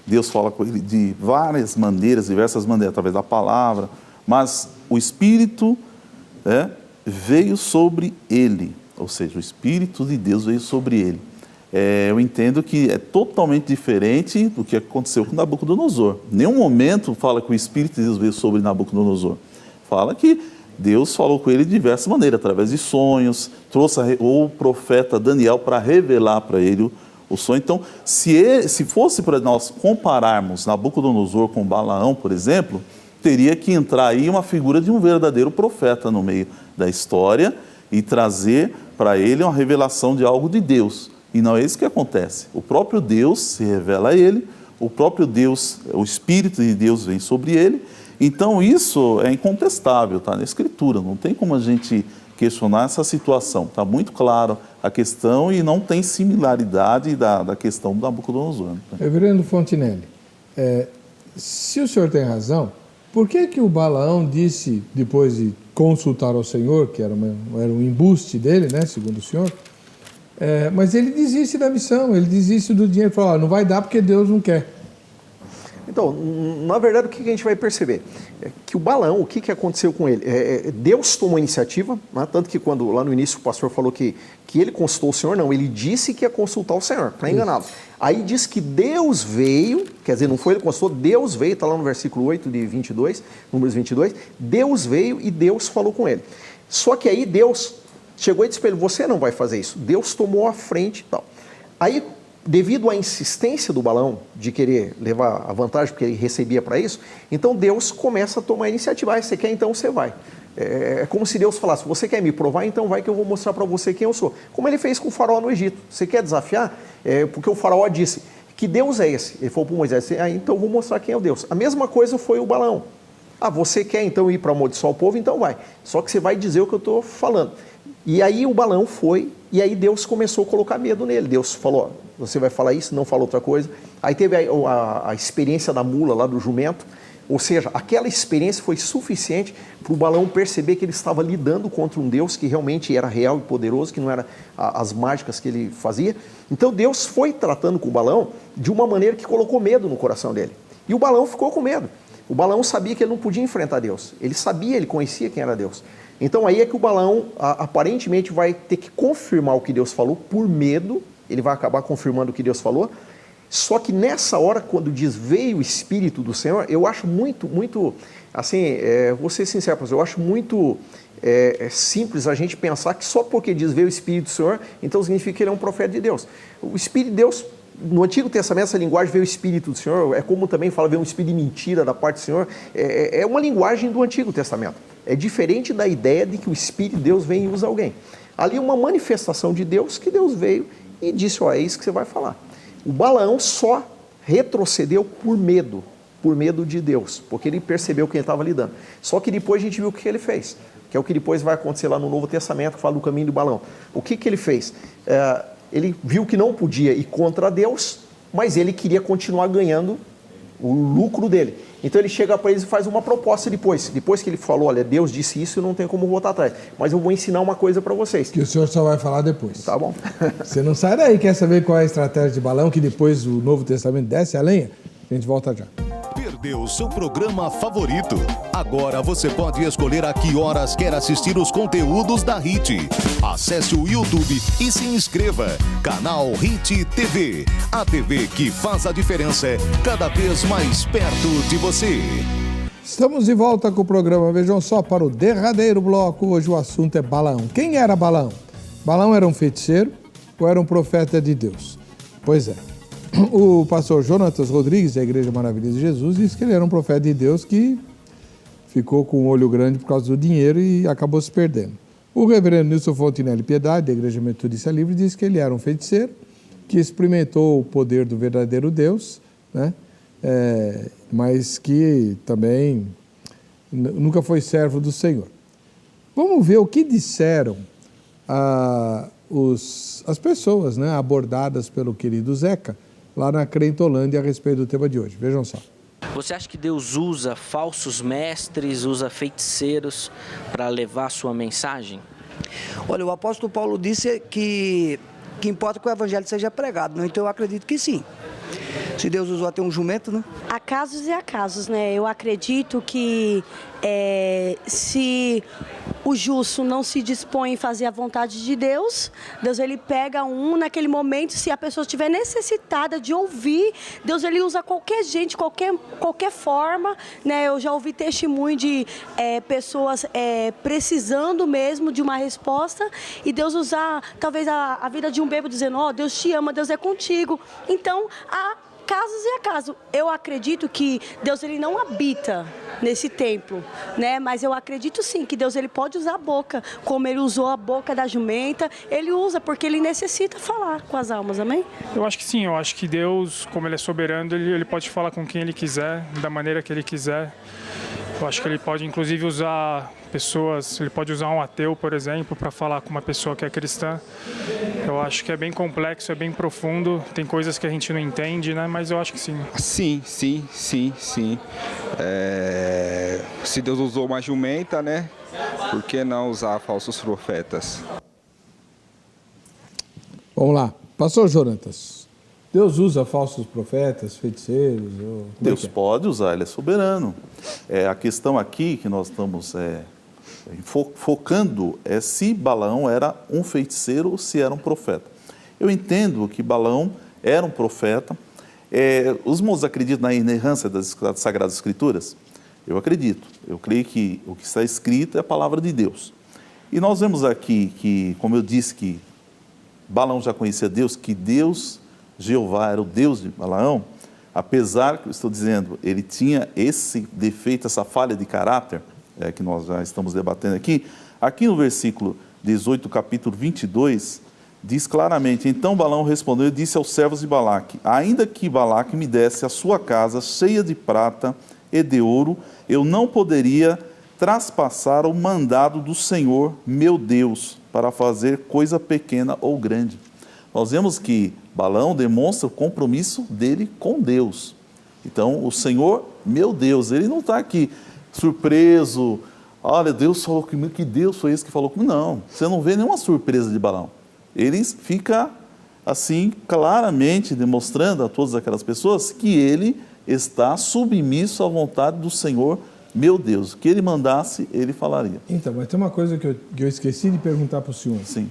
Deus fala com ele de várias maneiras, diversas maneiras, através da palavra, mas o Espírito veio sobre ele, ou seja, o Espírito de Deus veio sobre ele. Eu entendo que é totalmente diferente do que aconteceu com Nabucodonosor. Em nenhum momento fala que o Espírito de Deus veio sobre Nabucodonosor. Fala que Deus falou com ele de diversas maneiras, através de sonhos, trouxe o profeta Daniel para revelar para ele o sonho. Então, se fosse para nós compararmos Nabucodonosor com Balaão, por exemplo, teria que entrar aí uma figura de um verdadeiro profeta no meio da história e trazer para ele uma revelação de algo de Deus. E não é isso que acontece. O próprio Deus se revela a ele, o próprio Deus, o Espírito de Deus vem sobre ele. Então isso é incontestável, está na Escritura, não tem como a gente questionar essa situação. Está muito claro a questão e não tem similaridade da questão do Nabucodonosor. Reverendo Fontinelli, se o senhor tem razão, por que o Balaão disse, depois de consultar ao Senhor, que era um embuste dele, né, segundo o senhor, mas ele desiste da missão, ele desiste do dinheiro, fala, não vai dar porque Deus não quer. Então, na verdade, o que a gente vai perceber? Que o Balaão, o que aconteceu com ele? Deus tomou a iniciativa, né? Tanto que quando lá no início o pastor falou que ele consultou o Senhor, não, ele disse que ia consultar o Senhor, para enganá-lo. Aí diz que Deus veio, quer dizer, não foi ele que consultou, Deus veio, está lá no versículo 8 de 22, números 22, Deus veio e Deus falou com ele. Só que aí Deus chegou e disse para ele, você não vai fazer isso. Deus tomou a frente e tal. Aí, devido à insistência do Balaão de querer levar a vantagem, porque ele recebia para isso, então Deus começa a tomar a iniciativa. Você quer, então você vai. É como se Deus falasse, você quer me provar, então vai que eu vou mostrar para você quem eu sou. Como ele fez com o faraó no Egito. Você quer desafiar? Porque o faraó disse, que Deus é esse? Ele falou para Moisés, então eu vou mostrar quem é o Deus. A mesma coisa foi o Balaão. Você quer então ir para amaldiçoar o povo? Então vai. Só que você vai dizer o que eu estou falando. E aí o Balaão foi, e aí Deus começou a colocar medo nele. Deus falou, você vai falar isso, não fala outra coisa. Aí teve a experiência da mula lá, do jumento. Ou seja, aquela experiência foi suficiente para o Balaão perceber que ele estava lidando contra um Deus que realmente era real e poderoso, que não era as mágicas que ele fazia. Então Deus foi tratando com o Balaão de uma maneira que colocou medo no coração dele. E o Balaão ficou com medo. O Balaão sabia que ele não podia enfrentar Deus. Ele sabia, ele conhecia quem era Deus. Então aí é que o Balaão aparentemente vai ter que confirmar o que Deus falou por medo, ele vai acabar confirmando o que Deus falou, só que nessa hora, quando diz veio o Espírito do Senhor, eu acho muito, assim, vou ser sincero, eu acho muito simples a gente pensar que só porque diz veio o Espírito do Senhor, então significa que ele é um profeta de Deus. O Espírito de Deus, no Antigo Testamento, essa linguagem veio o Espírito do Senhor, é como também fala veio um Espírito de mentira da parte do Senhor, é uma linguagem do Antigo Testamento. É diferente da ideia de que o Espírito de Deus vem e usa alguém. Ali é uma manifestação de Deus, que Deus veio e disse, é isso que você vai falar. O Balaão só retrocedeu por medo de Deus, porque ele percebeu que ele estava lidando. Só que depois a gente viu o que ele fez, que é o que depois vai acontecer lá no Novo Testamento, que fala do caminho do Balaão. O que ele fez? Ele viu que não podia ir contra Deus, mas ele queria continuar ganhando o lucro dele. Então ele chega para eles e faz uma proposta depois que ele falou, olha, Deus disse isso, eu não tenho como voltar atrás, mas eu vou ensinar uma coisa para vocês. Que o senhor só vai falar depois. Tá bom. Você não sai daí, quer saber qual é a estratégia de Balaão, que depois o Novo Testamento desce a lenha? A gente volta já. Perdeu seu programa favorito? Agora você pode escolher a que horas quer assistir os conteúdos da HIT. Acesse o YouTube e se inscreva. Canal HIT TV. A TV que faz a diferença cada vez mais perto de você. Estamos de volta com o programa. Vejam só, para o derradeiro bloco, hoje o assunto é Balaão. Quem era Balaão? Balaão era um feiticeiro ou era um profeta de Deus? Pois é. O pastor Jonatas Rodrigues, da Igreja Maravilha de Jesus, disse que ele era um profeta de Deus que ficou com um olho grande por causa do dinheiro e acabou se perdendo. O reverendo Nilson Fontinelli Piedade, da Igreja Metodista Livre, disse que ele era um feiticeiro que experimentou o poder do verdadeiro Deus, né? Mas que também nunca foi servo do Senhor. Vamos ver o que disseram as pessoas, né, abordadas pelo querido Zeca, lá na Crentolândia, a respeito do tema de hoje. Vejam só. Você acha que Deus usa falsos mestres, usa feiticeiros para levar a sua mensagem? Olha, o apóstolo Paulo disse que importa que o evangelho seja pregado, né? Então eu acredito que sim. Se Deus usou até um jumento, né? Há casos e há casos, né? Eu acredito que se o justo não se dispõe em fazer a vontade de Deus, Deus ele pega naquele momento, se a pessoa estiver necessitada de ouvir, Deus ele usa qualquer gente, qualquer forma, né? Eu já ouvi testemunho de pessoas precisando mesmo de uma resposta e Deus usar talvez a vida de um bêbado dizendo, Deus te ama, Deus é contigo. Então, há casos e acaso. Eu acredito que Deus ele não habita nesse templo, né? Mas eu acredito sim que Deus ele pode usar a boca, como ele usou a boca da jumenta, ele usa porque ele necessita falar com as almas, amém? Eu acho que sim, eu acho que Deus, como ele é soberano, ele pode falar com quem ele quiser, da maneira que ele quiser. Eu acho que ele pode inclusive usar pessoas, ele pode usar um ateu, por exemplo, para falar com uma pessoa que é cristã. Eu acho que é bem complexo, é bem profundo, tem coisas que a gente não entende, né? Mas eu acho que sim. Sim. Se Deus usou uma jumenta, né? Por que não usar falsos profetas? Vamos lá. Pastor Jonatas, Deus usa falsos profetas, feiticeiros? Deus pode usar, ele é soberano. A questão aqui que nós estamos focando é se Balaão era um feiticeiro ou se era um profeta. Eu entendo que Balaão era um profeta. Os irmãos acreditam na inerrância das Sagradas Escrituras? Eu acredito. Eu creio que o que está escrito é a palavra de Deus. E nós vemos aqui que, como eu disse, que Balaão já conhecia Deus, que Deus, Jeová, era o Deus de Balaão, apesar que eu estou dizendo, ele tinha esse defeito, essa falha de caráter, que nós já estamos debatendo aqui. Aqui no versículo 18, capítulo 22, diz claramente, então Balaão respondeu e disse aos servos de Balaque, ainda que Balaque me desse a sua casa cheia de prata e de ouro, eu não poderia traspassar o mandado do Senhor, meu Deus, para fazer coisa pequena ou grande. Nós vemos que Balaão demonstra o compromisso dele com Deus. Então, o Senhor, meu Deus, ele não está aqui surpreso, olha, Deus falou comigo, que Deus foi esse que falou comigo. Não, você não vê nenhuma surpresa de Balaão. Ele fica, assim, claramente demonstrando a todas aquelas pessoas que ele está submisso à vontade do Senhor, meu Deus. O que ele mandasse, ele falaria. Então, mas tem uma coisa que eu esqueci de perguntar para o senhor. Sim.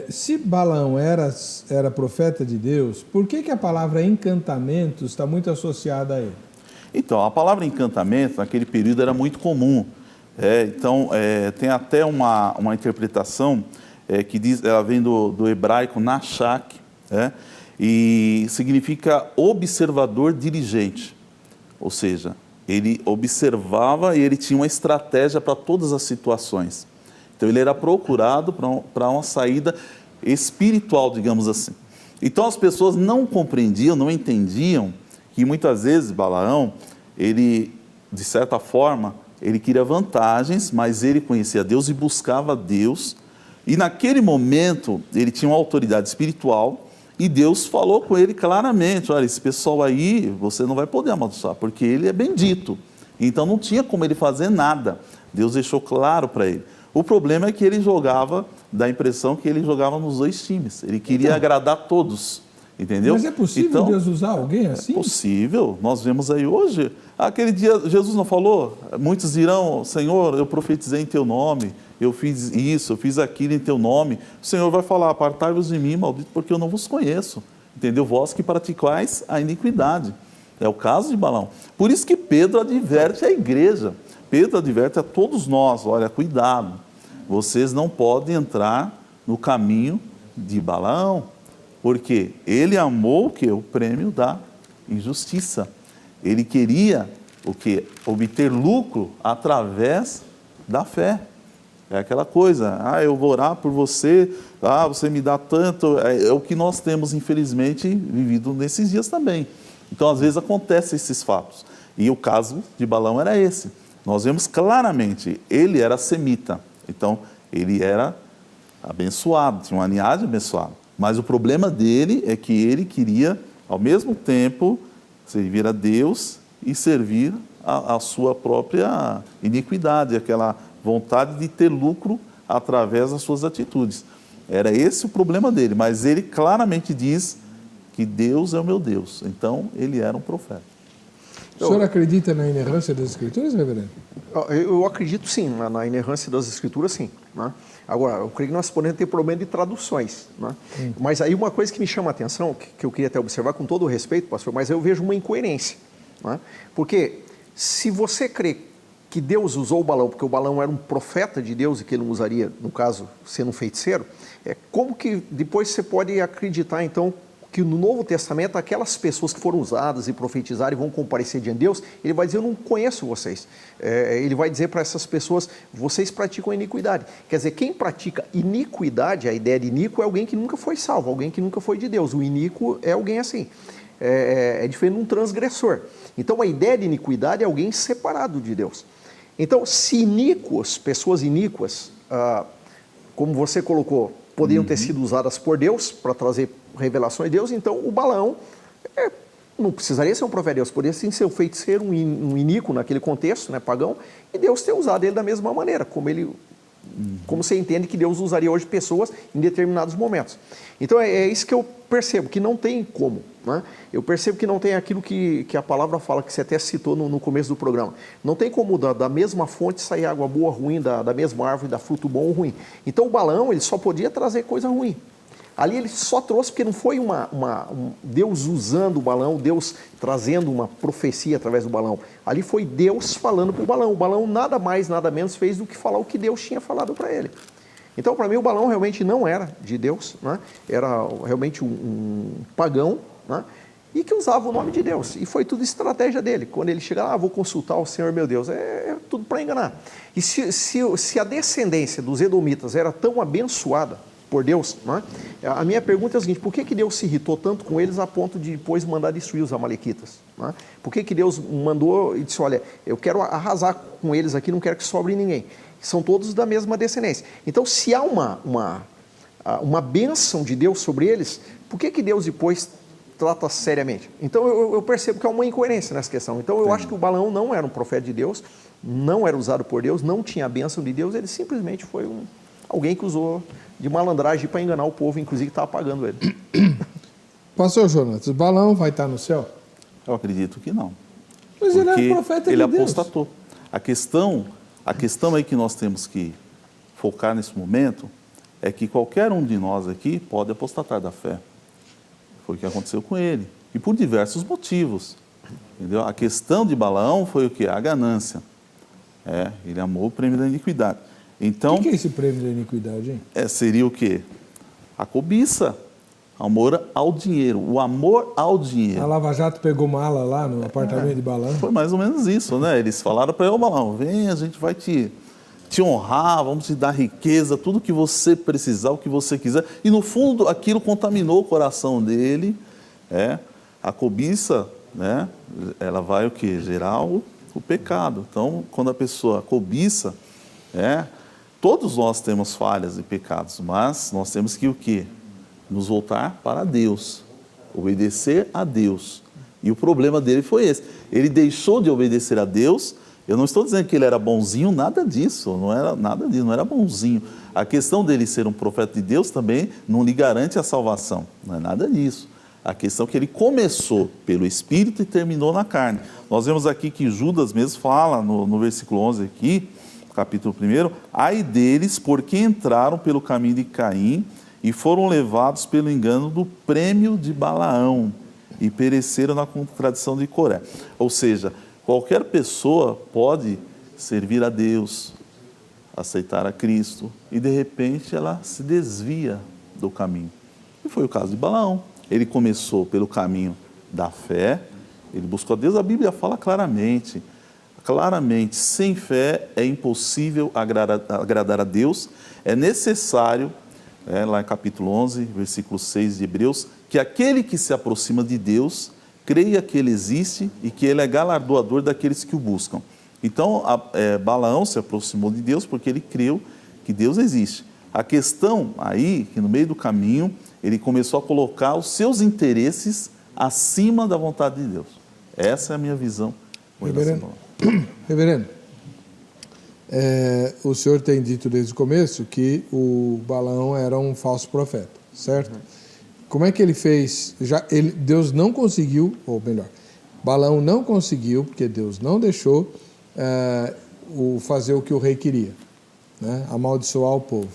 Se Balaão era profeta de Deus, por que a palavra encantamento está muito associada a ele? Então, a palavra encantamento, naquele período, era muito comum. Tem até uma interpretação que diz, ela vem do hebraico nashak, e significa observador diligente. Ou seja, ele observava e ele tinha uma estratégia para todas as situações. Então, ele era procurado para uma saída espiritual, digamos assim. Então, as pessoas não compreendiam, não entendiam que muitas vezes Balaão, ele, de certa forma, ele queria vantagens, mas ele conhecia Deus e buscava Deus. E naquele momento, ele tinha uma autoridade espiritual e Deus falou com ele claramente, olha, esse pessoal aí, você não vai poder amaldiçoar, porque ele é bendito. Então, não tinha como ele fazer nada. Deus deixou claro para ele. O problema é que ele dá a impressão que ele jogava nos dois times. Ele queria agradar todos, entendeu? Mas é possível Deus usar alguém assim? É possível. Nós vemos aí hoje. Aquele dia, Jesus não falou? Muitos dirão, Senhor, eu profetizei em teu nome, eu fiz isso, eu fiz aquilo em teu nome. O Senhor vai falar, apartai-vos de mim, maldito, porque eu não vos conheço. Entendeu? Vós que praticais a iniquidade. É o caso de Balaão. Por isso que Pedro adverte a igreja. Pedro adverte a todos nós, olha, cuidado. Vocês não podem entrar no caminho de Balaão, porque ele amou o quê? O prêmio da injustiça. Ele queria o quê? Obter lucro através da fé. É aquela coisa, eu vou orar por você, você me dá tanto. É o que nós temos, infelizmente, vivido nesses dias também. Então, às vezes, acontecem esses fatos. E o caso de Balaão era esse. Nós vemos claramente, ele era semita. Então, ele era abençoado, tinha uma linhagem abençoada. Mas o problema dele é que ele queria, ao mesmo tempo, servir a Deus e servir a sua própria iniquidade, aquela vontade de ter lucro através das suas atitudes. Era esse o problema dele, mas ele claramente diz que Deus é o meu Deus. Então, ele era um profeta. O senhor acredita na inerrância das Escrituras, reverendo? Eu acredito sim, na inerrância das Escrituras, sim. Né? Agora, eu creio que nós podemos ter problema de traduções. Né? Mas aí uma coisa que me chama a atenção, que eu queria até observar com todo o respeito, pastor, mas eu vejo uma incoerência. Né? Porque se você crê que Deus usou o balão, porque o balão era um profeta de Deus e que ele não usaria, no caso, sendo um feiticeiro, como que depois você pode acreditar, então, que no Novo Testamento, aquelas pessoas que foram usadas e profetizaram e vão comparecer diante de Deus, ele vai dizer, eu não conheço vocês. Ele vai dizer para essas pessoas, vocês praticam iniquidade. Quer dizer, quem pratica iniquidade, a ideia de iníquo é alguém que nunca foi salvo, alguém que nunca foi de Deus. O iníquo é alguém assim. É diferente de um transgressor. Então, a ideia de iniquidade é alguém separado de Deus. Então, se iníquos, pessoas iníquas, como você colocou, poderiam ter sido usadas por Deus para trazer revelações de Deus, então o Balaão não precisaria ser um profeta de Deus, poderia sim ser um feiticeiro, um iníquo naquele contexto, né, pagão, e Deus ter usado ele da mesma maneira, como você entende que Deus usaria hoje pessoas em determinados momentos. Então é isso que eu percebo, que não tem como. Né? Eu percebo que não tem aquilo que a palavra fala, que você até citou no começo do programa. Não tem como da mesma fonte sair água boa ou ruim, da mesma árvore dar fruto bom ou ruim. Então o Balaão, ele só podia trazer coisa ruim. Ali ele só trouxe porque não foi um Deus usando o Balaão, Deus trazendo uma profecia através do Balaão. Ali foi Deus falando para o Balaão. O Balaão nada mais, nada menos fez do que falar o que Deus tinha falado para ele. Então, para mim, o Balaão realmente não era de Deus, né? Era realmente um pagão, né? E que usava o nome de Deus. E foi tudo estratégia dele. Quando ele chega lá, vou consultar o Senhor meu Deus. É tudo para enganar. E se a descendência dos edomitas era tão abençoada por Deus, né? A minha pergunta é a seguinte, por que Deus se irritou tanto com eles a ponto de depois mandar destruir os amalequitas? Né? Por que Deus mandou e disse, olha, eu quero arrasar com eles aqui, não quero que sobre ninguém. São todos da mesma descendência. Então, se há uma bênção de Deus sobre eles, por que Deus depois trata seriamente? Então, eu percebo que há uma incoerência nessa questão. Então, eu acho que o Balaão não era um profeta de Deus, não era usado por Deus, não tinha a bênção de Deus, ele simplesmente foi alguém que usou de malandragem para enganar o povo, inclusive estava pagando ele. Pastor Jonas, o Balaão vai estar no céu? Eu acredito que não. Mas ele era profeta de Deus. Ele apostatou. A questão aí que nós temos que focar nesse momento é que qualquer um de nós aqui pode apostatar da fé. Foi o que aconteceu com ele. E por diversos motivos. Entendeu? A questão de Balaão foi o quê? A ganância. Ele amou o prêmio da iniquidade. Então, o que é esse prêmio da iniquidade, hein? Seria o quê? A cobiça. Amor ao dinheiro. O amor ao dinheiro. A Lava Jato pegou mala lá no apartamento de Balaão? Foi mais ou menos isso, né? Eles falaram para ele, Balaão, vem, a gente vai te honrar, vamos te dar riqueza, tudo que você precisar, o que você quiser. E no fundo, aquilo contaminou o coração dele. A cobiça, né? Ela vai o quê? Gerar o pecado. Então, quando a pessoa cobiça, todos nós temos falhas e pecados, mas nós temos que o quê? Nos voltar para Deus, obedecer a Deus. E o problema dele foi esse. Ele deixou de obedecer a Deus. Eu não estou dizendo que ele era bonzinho, nada disso, não era nada disso, não era bonzinho. A questão dele ser um profeta de Deus também não lhe garante a salvação, não é nada disso. A questão é que ele começou pelo Espírito e terminou na carne. Nós vemos aqui que Judas mesmo fala, no versículo 11 aqui, capítulo 1, ai deles, porque entraram pelo caminho de Caim e foram levados pelo engano do prêmio de Balaão e pereceram na contradição de Coré. Ou seja, qualquer pessoa pode servir a Deus, aceitar a Cristo e de repente ela se desvia do caminho. E foi o caso de Balaão. Ele começou pelo caminho da fé, ele buscou a Deus, a Bíblia fala claramente, sem fé é impossível agradar a Deus, é necessário, lá em capítulo 11, versículo 6 de Hebreus, que aquele que se aproxima de Deus, creia que Ele existe e que Ele é galardoador daqueles que o buscam. Então, Balaão se aproximou de Deus porque ele creu que Deus existe. A questão aí, que no meio do caminho, ele começou a colocar os seus interesses acima da vontade de Deus. Essa é a minha visão. Reverendo, o senhor tem dito desde o começo que o Balaão era um falso profeta, certo? Como é que ele fez? Deus não conseguiu, ou melhor, Balaão não conseguiu, porque Deus não deixou fazer o que o rei queria, né? Amaldiçoar o povo.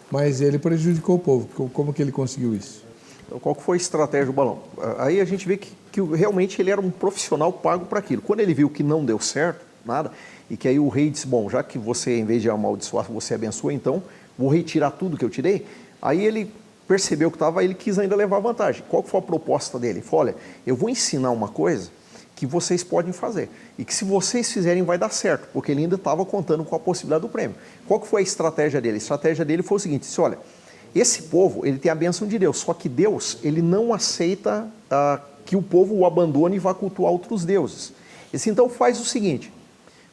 Mas ele prejudicou o povo. Como que ele conseguiu isso? Então, qual que foi a estratégia do Balaão? Aí a gente vê que realmente ele era um profissional pago para aquilo. Quando ele viu que não deu certo, nada, e que aí o rei disse, bom, já que você, em vez de amaldiçoar, você abençoa, então vou retirar tudo que eu te dei. Aí ele percebeu que estava, ele quis ainda levar vantagem. Qual que foi a proposta dele? Ele falou, olha, eu vou ensinar uma coisa que vocês podem fazer, e que se vocês fizerem vai dar certo, porque ele ainda estava contando com a possibilidade do prêmio. Qual que foi a estratégia dele? A estratégia dele foi o seguinte, disse, olha, esse povo, ele tem a bênção de Deus, só que Deus, ele não aceita que o povo o abandone e vá cultuar outros deuses. Esse então faz o seguinte,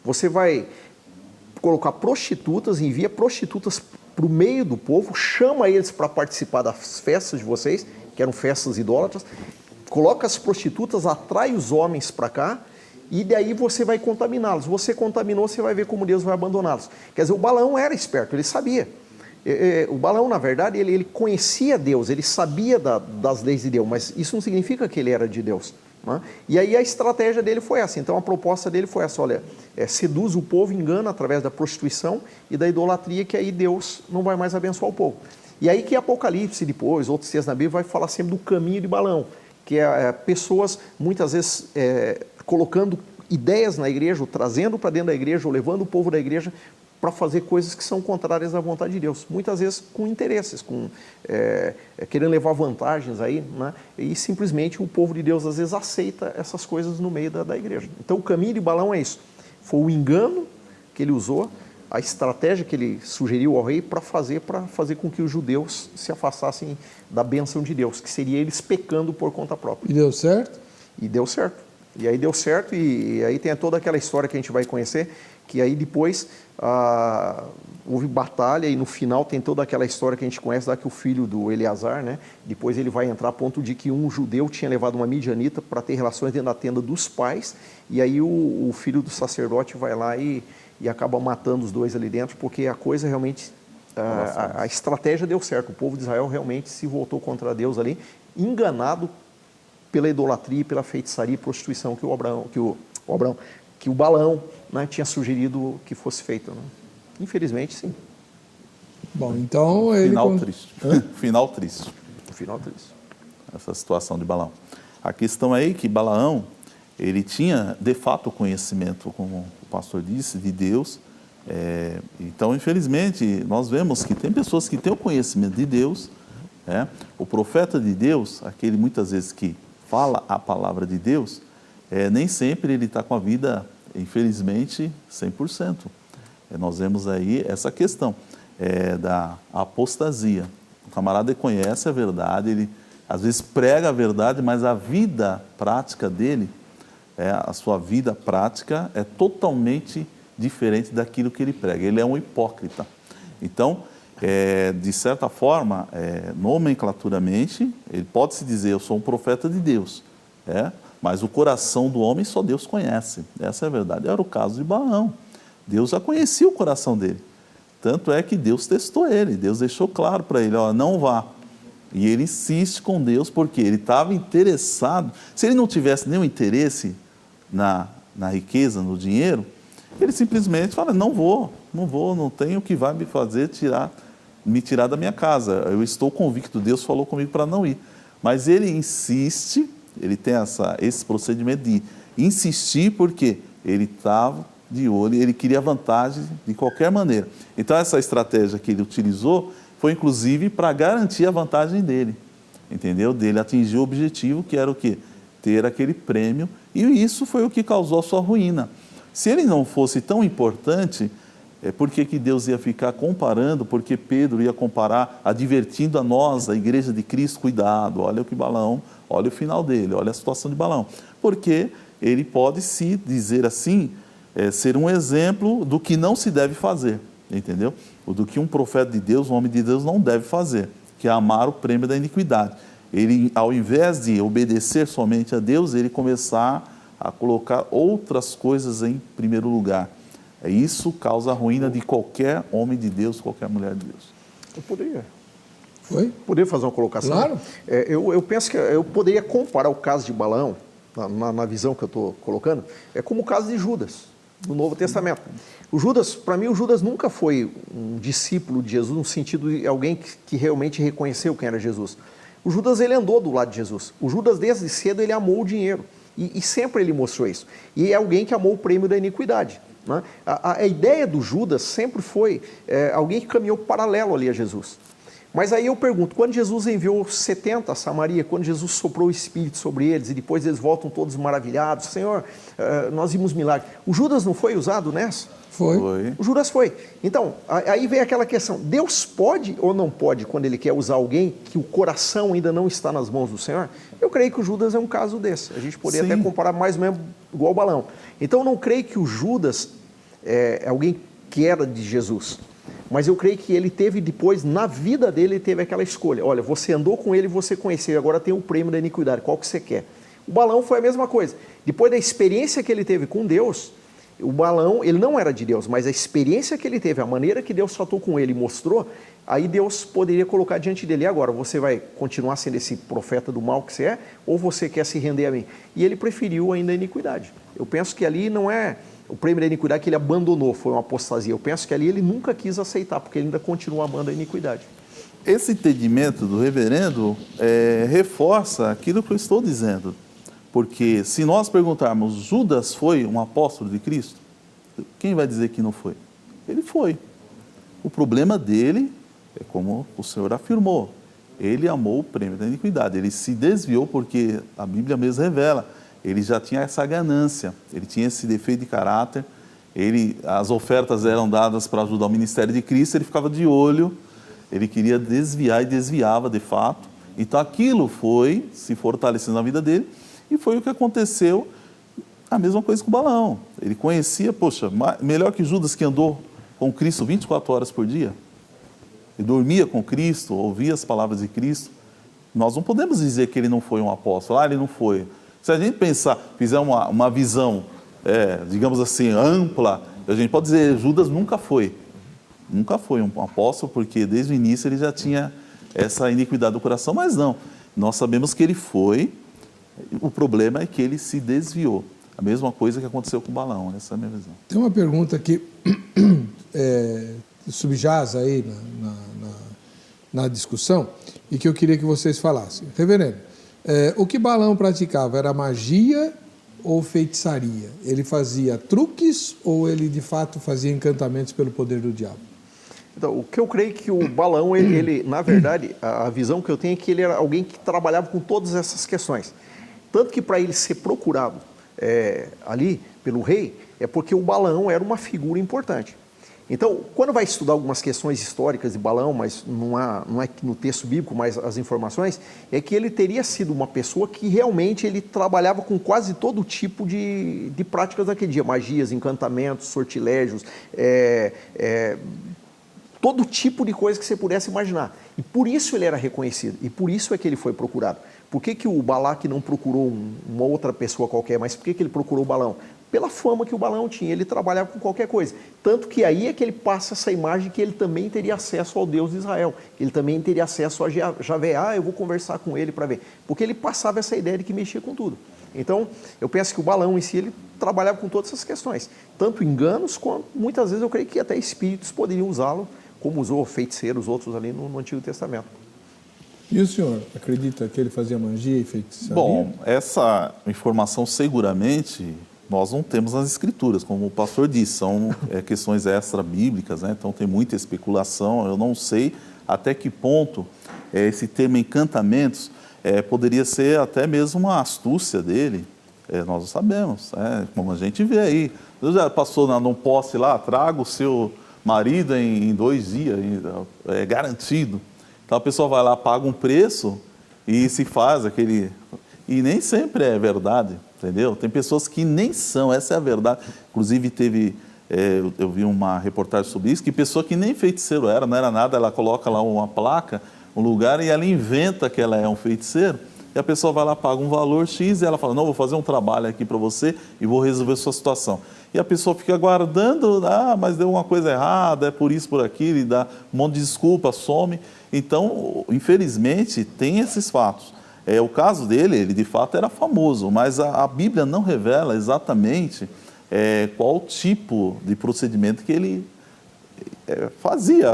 você vai colocar prostitutas, envia prostitutas para o meio do povo, chama eles para participar das festas de vocês, que eram festas idólatras, coloca as prostitutas, atrai os homens para cá, e daí você vai contaminá-los. Você contaminou, você vai ver como Deus vai abandoná-los. Quer dizer, o Balaão era esperto, ele sabia. O Balaão, na verdade, ele conhecia Deus, ele sabia das leis de Deus, mas isso não significa que ele era de Deus, né? E aí a estratégia dele foi essa, então a proposta dele foi essa, olha, seduz o povo, engana através da prostituição e da idolatria, que aí Deus não vai mais abençoar o povo. E aí que Apocalipse depois, outros textos na Bíblia, vai falar sempre do caminho de Balaão, que é pessoas muitas vezes colocando ideias na igreja, ou trazendo para dentro da igreja, ou levando o povo da igreja para fazer coisas que são contrárias à vontade de Deus, muitas vezes com interesses, querendo levar vantagens aí, né? E simplesmente o povo de Deus às vezes aceita essas coisas no meio da igreja. Então o caminho de Balaão é isso, foi o engano que ele usou, a estratégia que ele sugeriu ao rei para fazer com que os judeus se afastassem da bênção de Deus, que seria eles pecando por conta própria. E deu certo? E deu certo. E aí deu certo, e aí tem toda aquela história que a gente vai conhecer, que aí depois houve batalha, e no final tem toda aquela história que a gente conhece, lá que o filho do Eleazar, né, depois ele vai entrar a ponto de que um judeu tinha levado uma midianita para ter relações dentro da tenda dos pais, e aí o filho do sacerdote vai lá e acaba matando os dois ali dentro, porque a coisa realmente, a estratégia deu certo, o povo de Israel realmente se voltou contra Deus ali, enganado pela idolatria, pela feitiçaria e prostituição que o Balaão, né, tinha sugerido que fosse feita, né? Infelizmente, sim. Bom, então ele... Final triste. Final triste. Final triste. Essa situação de Balaão. A questão aí é que Balaão, ele tinha, de fato, conhecimento, como o pastor disse, de Deus. Então, infelizmente, nós vemos que tem pessoas que têm o conhecimento de Deus. O profeta de Deus, aquele muitas vezes que fala a palavra de Deus, nem sempre ele está com a vida, infelizmente, 100%. Nós vemos aí essa questão da apostasia. O camarada conhece a verdade, ele às vezes prega a verdade, mas a vida prática dele, a sua vida prática é totalmente diferente daquilo que ele prega. Ele é um hipócrita. Então, de certa forma, nomenclaturamente, ele pode se dizer, eu sou um profeta de Deus, mas o coração do homem só Deus conhece. Essa é a verdade. Era o caso de Balaão. Deus já conhecia o coração dele. Tanto é que Deus testou ele. Deus deixou claro para ele, ó, não vá. E ele insiste com Deus porque ele estava interessado. Se ele não tivesse nenhum interesse na riqueza, no dinheiro, ele simplesmente fala, não vou, não tenho o que vai me fazer me tirar da minha casa. Eu estou convicto, Deus falou comigo para não ir. Mas ele insiste, ele tem esse procedimento de insistir porque ele estava de olho, ele queria vantagem de qualquer maneira. Então essa estratégia que ele utilizou foi inclusive para garantir a vantagem dele, entendeu? Dele atingir o objetivo que era o quê? Ter aquele prêmio, e isso foi o que causou a sua ruína. Se ele não fosse tão importante, por que Deus ia ficar comparando? Porque Pedro ia comparar, advertindo a nós, a igreja de Cristo, cuidado, olha o que Balaão, olha o final dele, olha a situação de Balaão. Porque ele pode se dizer assim, ser um exemplo do que não se deve fazer, entendeu? Ou do que um profeta de Deus, um homem de Deus não deve fazer, que é amar o prêmio da iniquidade. Ele, ao invés de obedecer somente a Deus, ele começar a colocar outras coisas em primeiro lugar. Isso causa a ruína de qualquer homem de Deus, qualquer mulher de Deus. Eu poderia. Foi? Poderia fazer uma colocação? Claro. Eu penso que eu poderia comparar o caso de Balaão, na visão que eu estou colocando, é como o caso de Judas, no Novo Testamento. O Judas, para mim, o Judas nunca foi um discípulo de Jesus, no sentido de alguém que realmente reconheceu quem era Jesus. O Judas, ele andou do lado de Jesus. O Judas, desde cedo, ele amou o dinheiro. E sempre ele mostrou isso. E é alguém que amou o prêmio da iniquidade. Né? A ideia do Judas sempre foi alguém que caminhou paralelo ali a Jesus. Mas aí eu pergunto, quando Jesus enviou 70 a Samaria, quando Jesus soprou o Espírito sobre eles e depois eles voltam todos maravilhados, Senhor, nós vimos milagre. O Judas não foi usado nessa? Foi. O Judas foi. Então, aí vem aquela questão, Deus pode ou não pode, quando Ele quer usar alguém que o coração ainda não está nas mãos do Senhor? Eu creio que o Judas é um caso desse. A gente poderia até comparar mais ou menos igual ao Balaão. Então, eu não creio que o Judas é alguém que era de Jesus. Mas eu creio que ele teve depois, na vida dele, ele teve aquela escolha. Olha, você andou com ele, você conheceu, agora tem o prêmio da iniquidade, qual que você quer? O Balaão foi a mesma coisa. Depois da experiência que ele teve com Deus, o Balaão, ele não era de Deus, mas a experiência que ele teve, a maneira que Deus tratou com ele e mostrou, aí Deus poderia colocar diante dele, e agora, você vai continuar sendo esse profeta do mal que você é, ou você quer se render a mim? E ele preferiu ainda a iniquidade. Eu penso que ali não é o prêmio da iniquidade que ele abandonou, foi uma apostasia. Eu penso que ali ele nunca quis aceitar, porque ele ainda continua amando a iniquidade. Esse entendimento do reverendo reforça aquilo que eu estou dizendo. Porque se nós perguntarmos, Judas foi um apóstolo de Cristo? Quem vai dizer que não foi? Ele foi. O problema dele é como o Senhor afirmou. Ele amou o prêmio da iniquidade. Ele se desviou porque a Bíblia mesmo revela. Ele já tinha essa ganância, ele tinha esse defeito de caráter, as ofertas eram dadas para ajudar o ministério de Cristo, ele ficava de olho, ele queria desviar e desviava de fato. Então aquilo foi se fortalecendo na vida dele e foi o que aconteceu, a mesma coisa com o Balaão. Ele conhecia, poxa, melhor que Judas que andou com Cristo 24 horas por dia, ele dormia com Cristo, ouvia as palavras de Cristo. Nós não podemos dizer que ele não foi um apóstolo, ele não foi. Se a gente fizer uma visão, digamos assim, ampla, a gente pode dizer, Judas nunca foi um apóstolo, porque desde o início ele já tinha essa iniquidade do coração, mas não, nós sabemos que ele foi, o problema é que ele se desviou. A mesma coisa que aconteceu com o Balaão, essa é a minha visão. Tem uma pergunta que subjaz aí na discussão e que eu queria que vocês falassem. Reverendo, o que Balaão praticava era magia ou feitiçaria? Ele fazia truques ou ele de fato fazia encantamentos pelo poder do diabo? Então, o que eu creio que o Balaão, ele na verdade, a visão que eu tenho é que ele era alguém que trabalhava com todas essas questões. Tanto que para ele ser procurado ali pelo rei, é porque o Balaão era uma figura importante. Então, quando vai estudar algumas questões históricas de Balaão, mas não é no texto bíblico, mas as informações, é que ele teria sido uma pessoa que realmente ele trabalhava com quase todo tipo de práticas daquele dia, magias, encantamentos, sortilégios, todo tipo de coisa que você pudesse imaginar. E por isso ele era reconhecido, e por isso é que ele foi procurado. Por que o Balaque não procurou uma outra pessoa qualquer, mas por que ele procurou o Balaão? Pela fama que o Balaão tinha, ele trabalhava com qualquer coisa. Tanto que aí é que ele passa essa imagem que ele também teria acesso ao Deus de Israel. Ele também teria acesso a Javé. Eu vou conversar com ele para ver. Porque ele passava essa ideia de que mexia com tudo. Então, eu penso que o Balaão em si, ele trabalhava com todas essas questões. Tanto enganos, quanto muitas vezes eu creio que até espíritos poderiam usá-lo, como usou feiticeiros, outros ali no Antigo Testamento. E o senhor acredita que ele fazia magia e feitiçaria? Bom, essa informação seguramente nós não temos nas escrituras, como o pastor disse, são questões extra-bíblicas, né? Então tem muita especulação, eu não sei até que ponto esse termo encantamentos poderia ser até mesmo uma astúcia dele, nós não sabemos, como a gente vê aí. Deus já passou num poste lá, traga o seu marido em 2 dias, é garantido. Então a pessoa vai lá, paga um preço e se faz aquele... E nem sempre é verdade, entendeu? Tem pessoas que nem são, essa é a verdade. Inclusive eu vi uma reportagem sobre isso, que pessoa que nem feiticeiro não era nada, ela coloca lá uma placa, um lugar, e ela inventa que ela é um feiticeiro, e a pessoa vai lá, paga um valor X, e ela fala, não, vou fazer um trabalho aqui para você e vou resolver a sua situação. e a pessoa fica aguardando, mas deu uma coisa errada, é por isso, por aquilo, e dá um monte de desculpa, some. Então, infelizmente, tem esses fatos. O caso dele, ele de fato era famoso, mas a Bíblia não revela exatamente qual tipo de procedimento que ele fazia.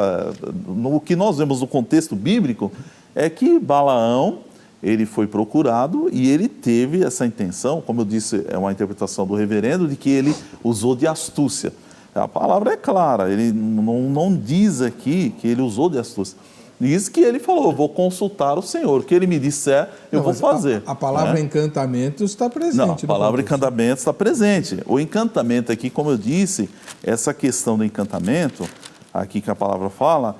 O que nós vemos no contexto bíblico é que Balaão, ele foi procurado e ele teve essa intenção, como eu disse, é uma interpretação do reverendo, de que ele usou de astúcia. A palavra é clara, ele não diz aqui que ele usou de astúcia. Diz que ele falou, vou consultar o Senhor, o que ele me disser, eu vou fazer. A palavra encantamento está presente. Não, a palavra encantamento está presente. O encantamento aqui, como eu disse, essa questão do encantamento, aqui que a palavra fala,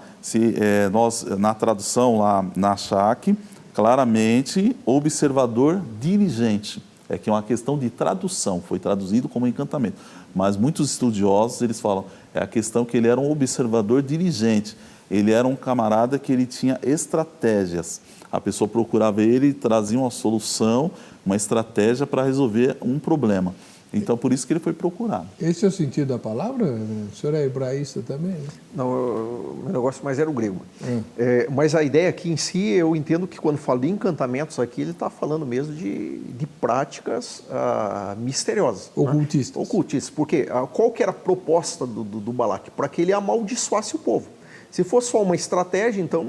nós, na tradução lá na Shack, claramente, observador diligente. É que é uma questão de tradução, foi traduzido como encantamento. Mas muitos estudiosos, eles falam, é a questão que ele era um observador diligente. Ele era um camarada que ele tinha estratégias. A pessoa procurava ele e trazia uma solução, uma estratégia para resolver um problema. Então, por isso que ele foi procurado. Esse é o sentido da palavra? O senhor é hebraísta também, né? Não, o meu negócio mais era o grego. Mas a ideia aqui em si, eu entendo que quando fala de encantamentos aqui, ele está falando mesmo de práticas misteriosas. Ocultistas. Né? Ocultistas. Porque qual que era a proposta do Balaque? Para que ele amaldiçoasse o povo. Se fosse só uma estratégia, então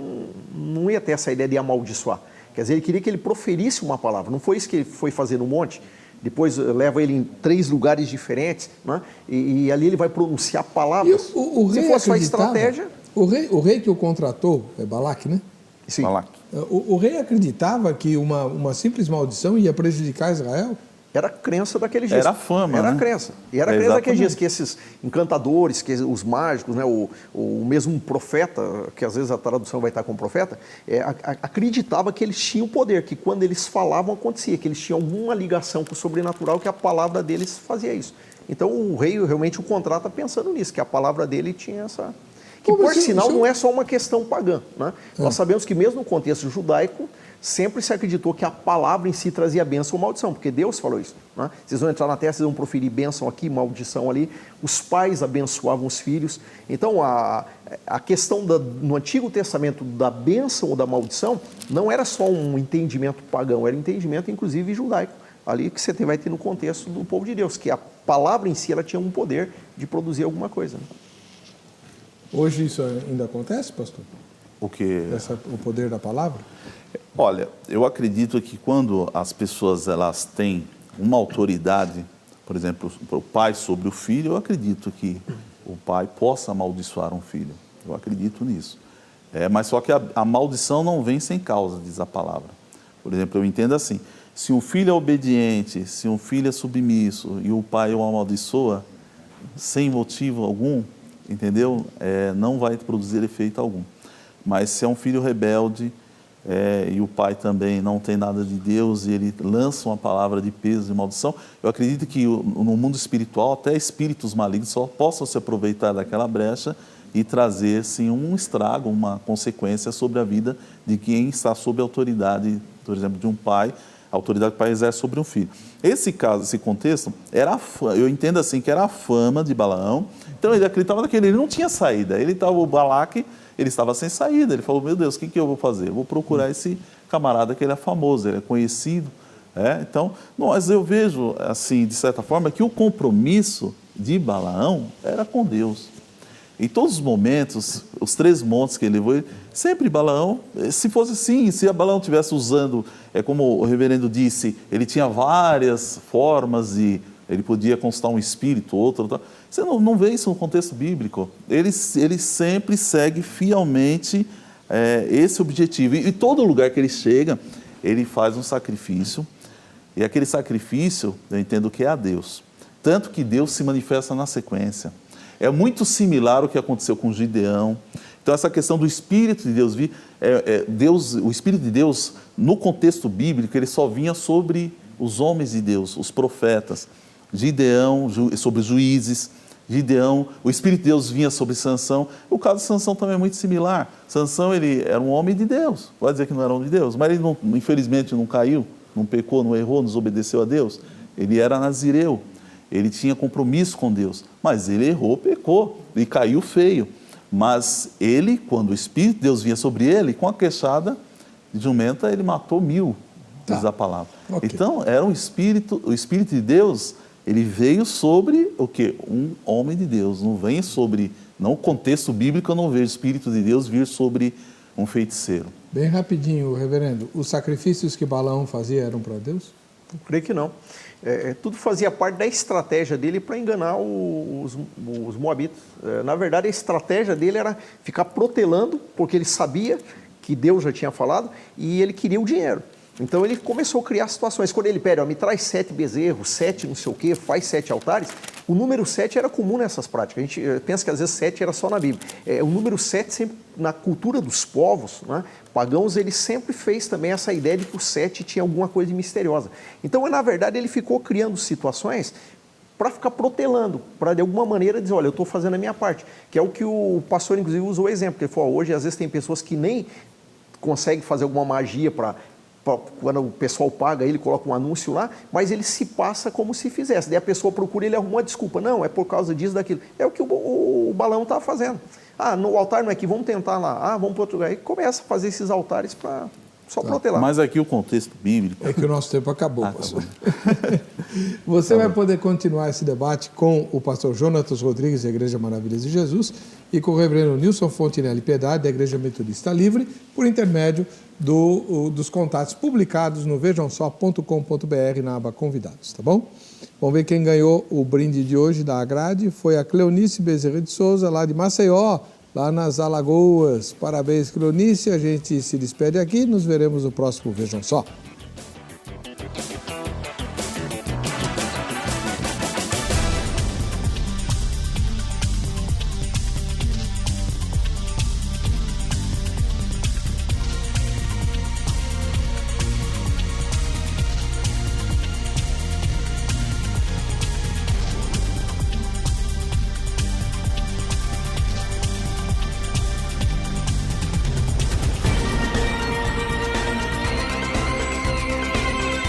não ia ter essa ideia de amaldiçoar. Quer dizer, ele queria que ele proferisse uma palavra. Não foi isso que ele foi fazer no monte? Depois leva ele em 3 lugares diferentes, né? E ali ele vai pronunciar palavras. O rei se fosse só estratégia... O rei que o contratou, é Balaque, né? Sim. Balaque. O rei acreditava que uma simples maldição ia prejudicar Israel? Era a crença daquele dias. Era a fama, Era né? a crença. E era a crença daquele dias, que esses encantadores, que os mágicos, né, o mesmo profeta, que às vezes a tradução vai estar como profeta, acreditava que eles tinham poder, que quando eles falavam acontecia, que eles tinham alguma ligação com o sobrenatural, que a palavra deles fazia isso. Então o rei realmente o contrata pensando nisso, que a palavra dele tinha essa... Que por sinal não é só uma questão pagã, né? Nós sabemos que mesmo no contexto judaico, sempre se acreditou que a palavra em si trazia bênção ou maldição, porque Deus falou isso. Né? Vocês vão entrar na terra, vocês vão proferir bênção aqui, maldição ali. Os pais abençoavam os filhos. Então, a questão no Antigo Testamento da bênção ou da maldição não era só um entendimento pagão, era um entendimento, inclusive, judaico. Ali que você vai ter no contexto do povo de Deus, que a palavra em si ela tinha um poder de produzir alguma coisa. Né? Hoje isso ainda acontece, pastor? O quê? O poder da palavra? Olha, eu acredito que quando as pessoas elas têm uma autoridade, por exemplo, o pai sobre o filho, eu acredito que o pai possa amaldiçoar um filho. Eu acredito nisso. Mas só que a maldição não vem sem causa, diz a palavra. Por exemplo, eu entendo assim, se um filho é obediente, se um filho é submisso e o pai o amaldiçoa, sem motivo algum, entendeu? Não vai produzir efeito algum. Mas se é um filho rebelde, e o pai também não tem nada de Deus e ele lança uma palavra de peso e maldição, eu acredito que no mundo espiritual até espíritos malignos só possam se aproveitar daquela brecha e trazer sim um estrago, uma consequência sobre a vida de quem está sob a autoridade, por exemplo, de um pai, a autoridade que o pai exerce sobre um filho. Esse caso, esse contexto, eu entendo assim que era a fama de Balaão, então ele acreditava naquele, ele não tinha saída, o Balaque, ele estava sem saída, ele falou, meu Deus, o que eu vou fazer? Eu vou procurar esse camarada que ele é famoso, ele é conhecido. Então, mas eu vejo, assim, de certa forma, que o compromisso de Balaão era com Deus. Em todos os momentos, os 3 montes que ele levou, sempre Balaão, se fosse assim, se a Balaão estivesse usando, como o reverendo disse, ele tinha várias formas e ele podia consultar um espírito, outro. Você não vê isso no contexto bíblico. Ele sempre segue fielmente esse objetivo. E todo lugar que ele chega, ele faz um sacrifício. E aquele sacrifício, eu entendo que é a Deus. Tanto que Deus se manifesta na sequência. É muito similar ao que aconteceu com Gideão. Então, essa questão do Espírito de Deus vir, o Espírito de Deus, no contexto bíblico, ele só vinha sobre os homens de Deus, os profetas. Gideão, sobre os juízes. Gideão, o Espírito de Deus vinha sobre Sansão. O caso de Sansão também é muito similar. Sansão, ele era um homem de Deus. Pode dizer que não era um homem de Deus, mas ele, infelizmente, não caiu, não pecou, não errou, não desobedeceu a Deus. Ele era nazireu. ele tinha compromisso com Deus, mas ele errou, pecou e caiu feio. Mas ele, quando o Espírito de Deus vinha sobre ele, com a queixada de jumenta, ele matou 1000, diz a palavra. Okay. Então, era o Espírito de Deus, ele veio sobre o quê? Um homem de Deus, não vem sobre, no contexto bíblico eu não vejo o Espírito de Deus vir sobre um feiticeiro. Bem rapidinho, reverendo, os sacrifícios que Balaão fazia eram para Deus? Eu creio que não. Tudo fazia parte da estratégia dele para enganar os moabitas. Na verdade, a estratégia dele era ficar protelando, porque ele sabia que Deus já tinha falado, e ele queria o dinheiro. Então ele começou a criar situações. Quando ele pede, me traz 7 bezerros, 7 não sei o quê, faz 7 altares, o número 7 era comum nessas práticas. A gente pensa que às vezes 7 era só na Bíblia. O número 7, sempre, na cultura dos povos, né, pagãos, ele sempre fez também essa ideia de que o 7 tinha alguma coisa de misteriosa. Então, na verdade, ele ficou criando situações para ficar protelando, para de alguma maneira dizer, olha, eu estou fazendo a minha parte. Que é o que o pastor, inclusive, usou o exemplo. Ele falou, hoje, às vezes, tem pessoas que nem conseguem fazer alguma magia para... Quando o pessoal paga, ele coloca um anúncio lá, mas ele se passa como se fizesse. Daí a pessoa procura, ele arruma uma desculpa. Não, é por causa disso, daquilo. É o que o Balaão estava fazendo. No altar não é aqui, vamos tentar lá. Vamos para outro lugar. E começa a fazer esses altares para só protelar. Mas aqui o contexto bíblico... É que o nosso tempo acabou, pastor. Você vai poder continuar esse debate com o pastor Jonatas Rodrigues, da Igreja Maravilhas de Jesus, e com o reverendo Nilson Fontinelli Piedade, da Igreja Metodista Livre, por intermédio dos contatos publicados no vejamsó.com.br na aba Convidados, tá bom? Vamos ver quem ganhou o brinde de hoje da Agrade. Foi a Cleonice Bezerra de Souza, lá de Maceió, lá nas Alagoas. Parabéns, Cleonice. A gente se despede aqui. Nos veremos no próximo Vejam Só.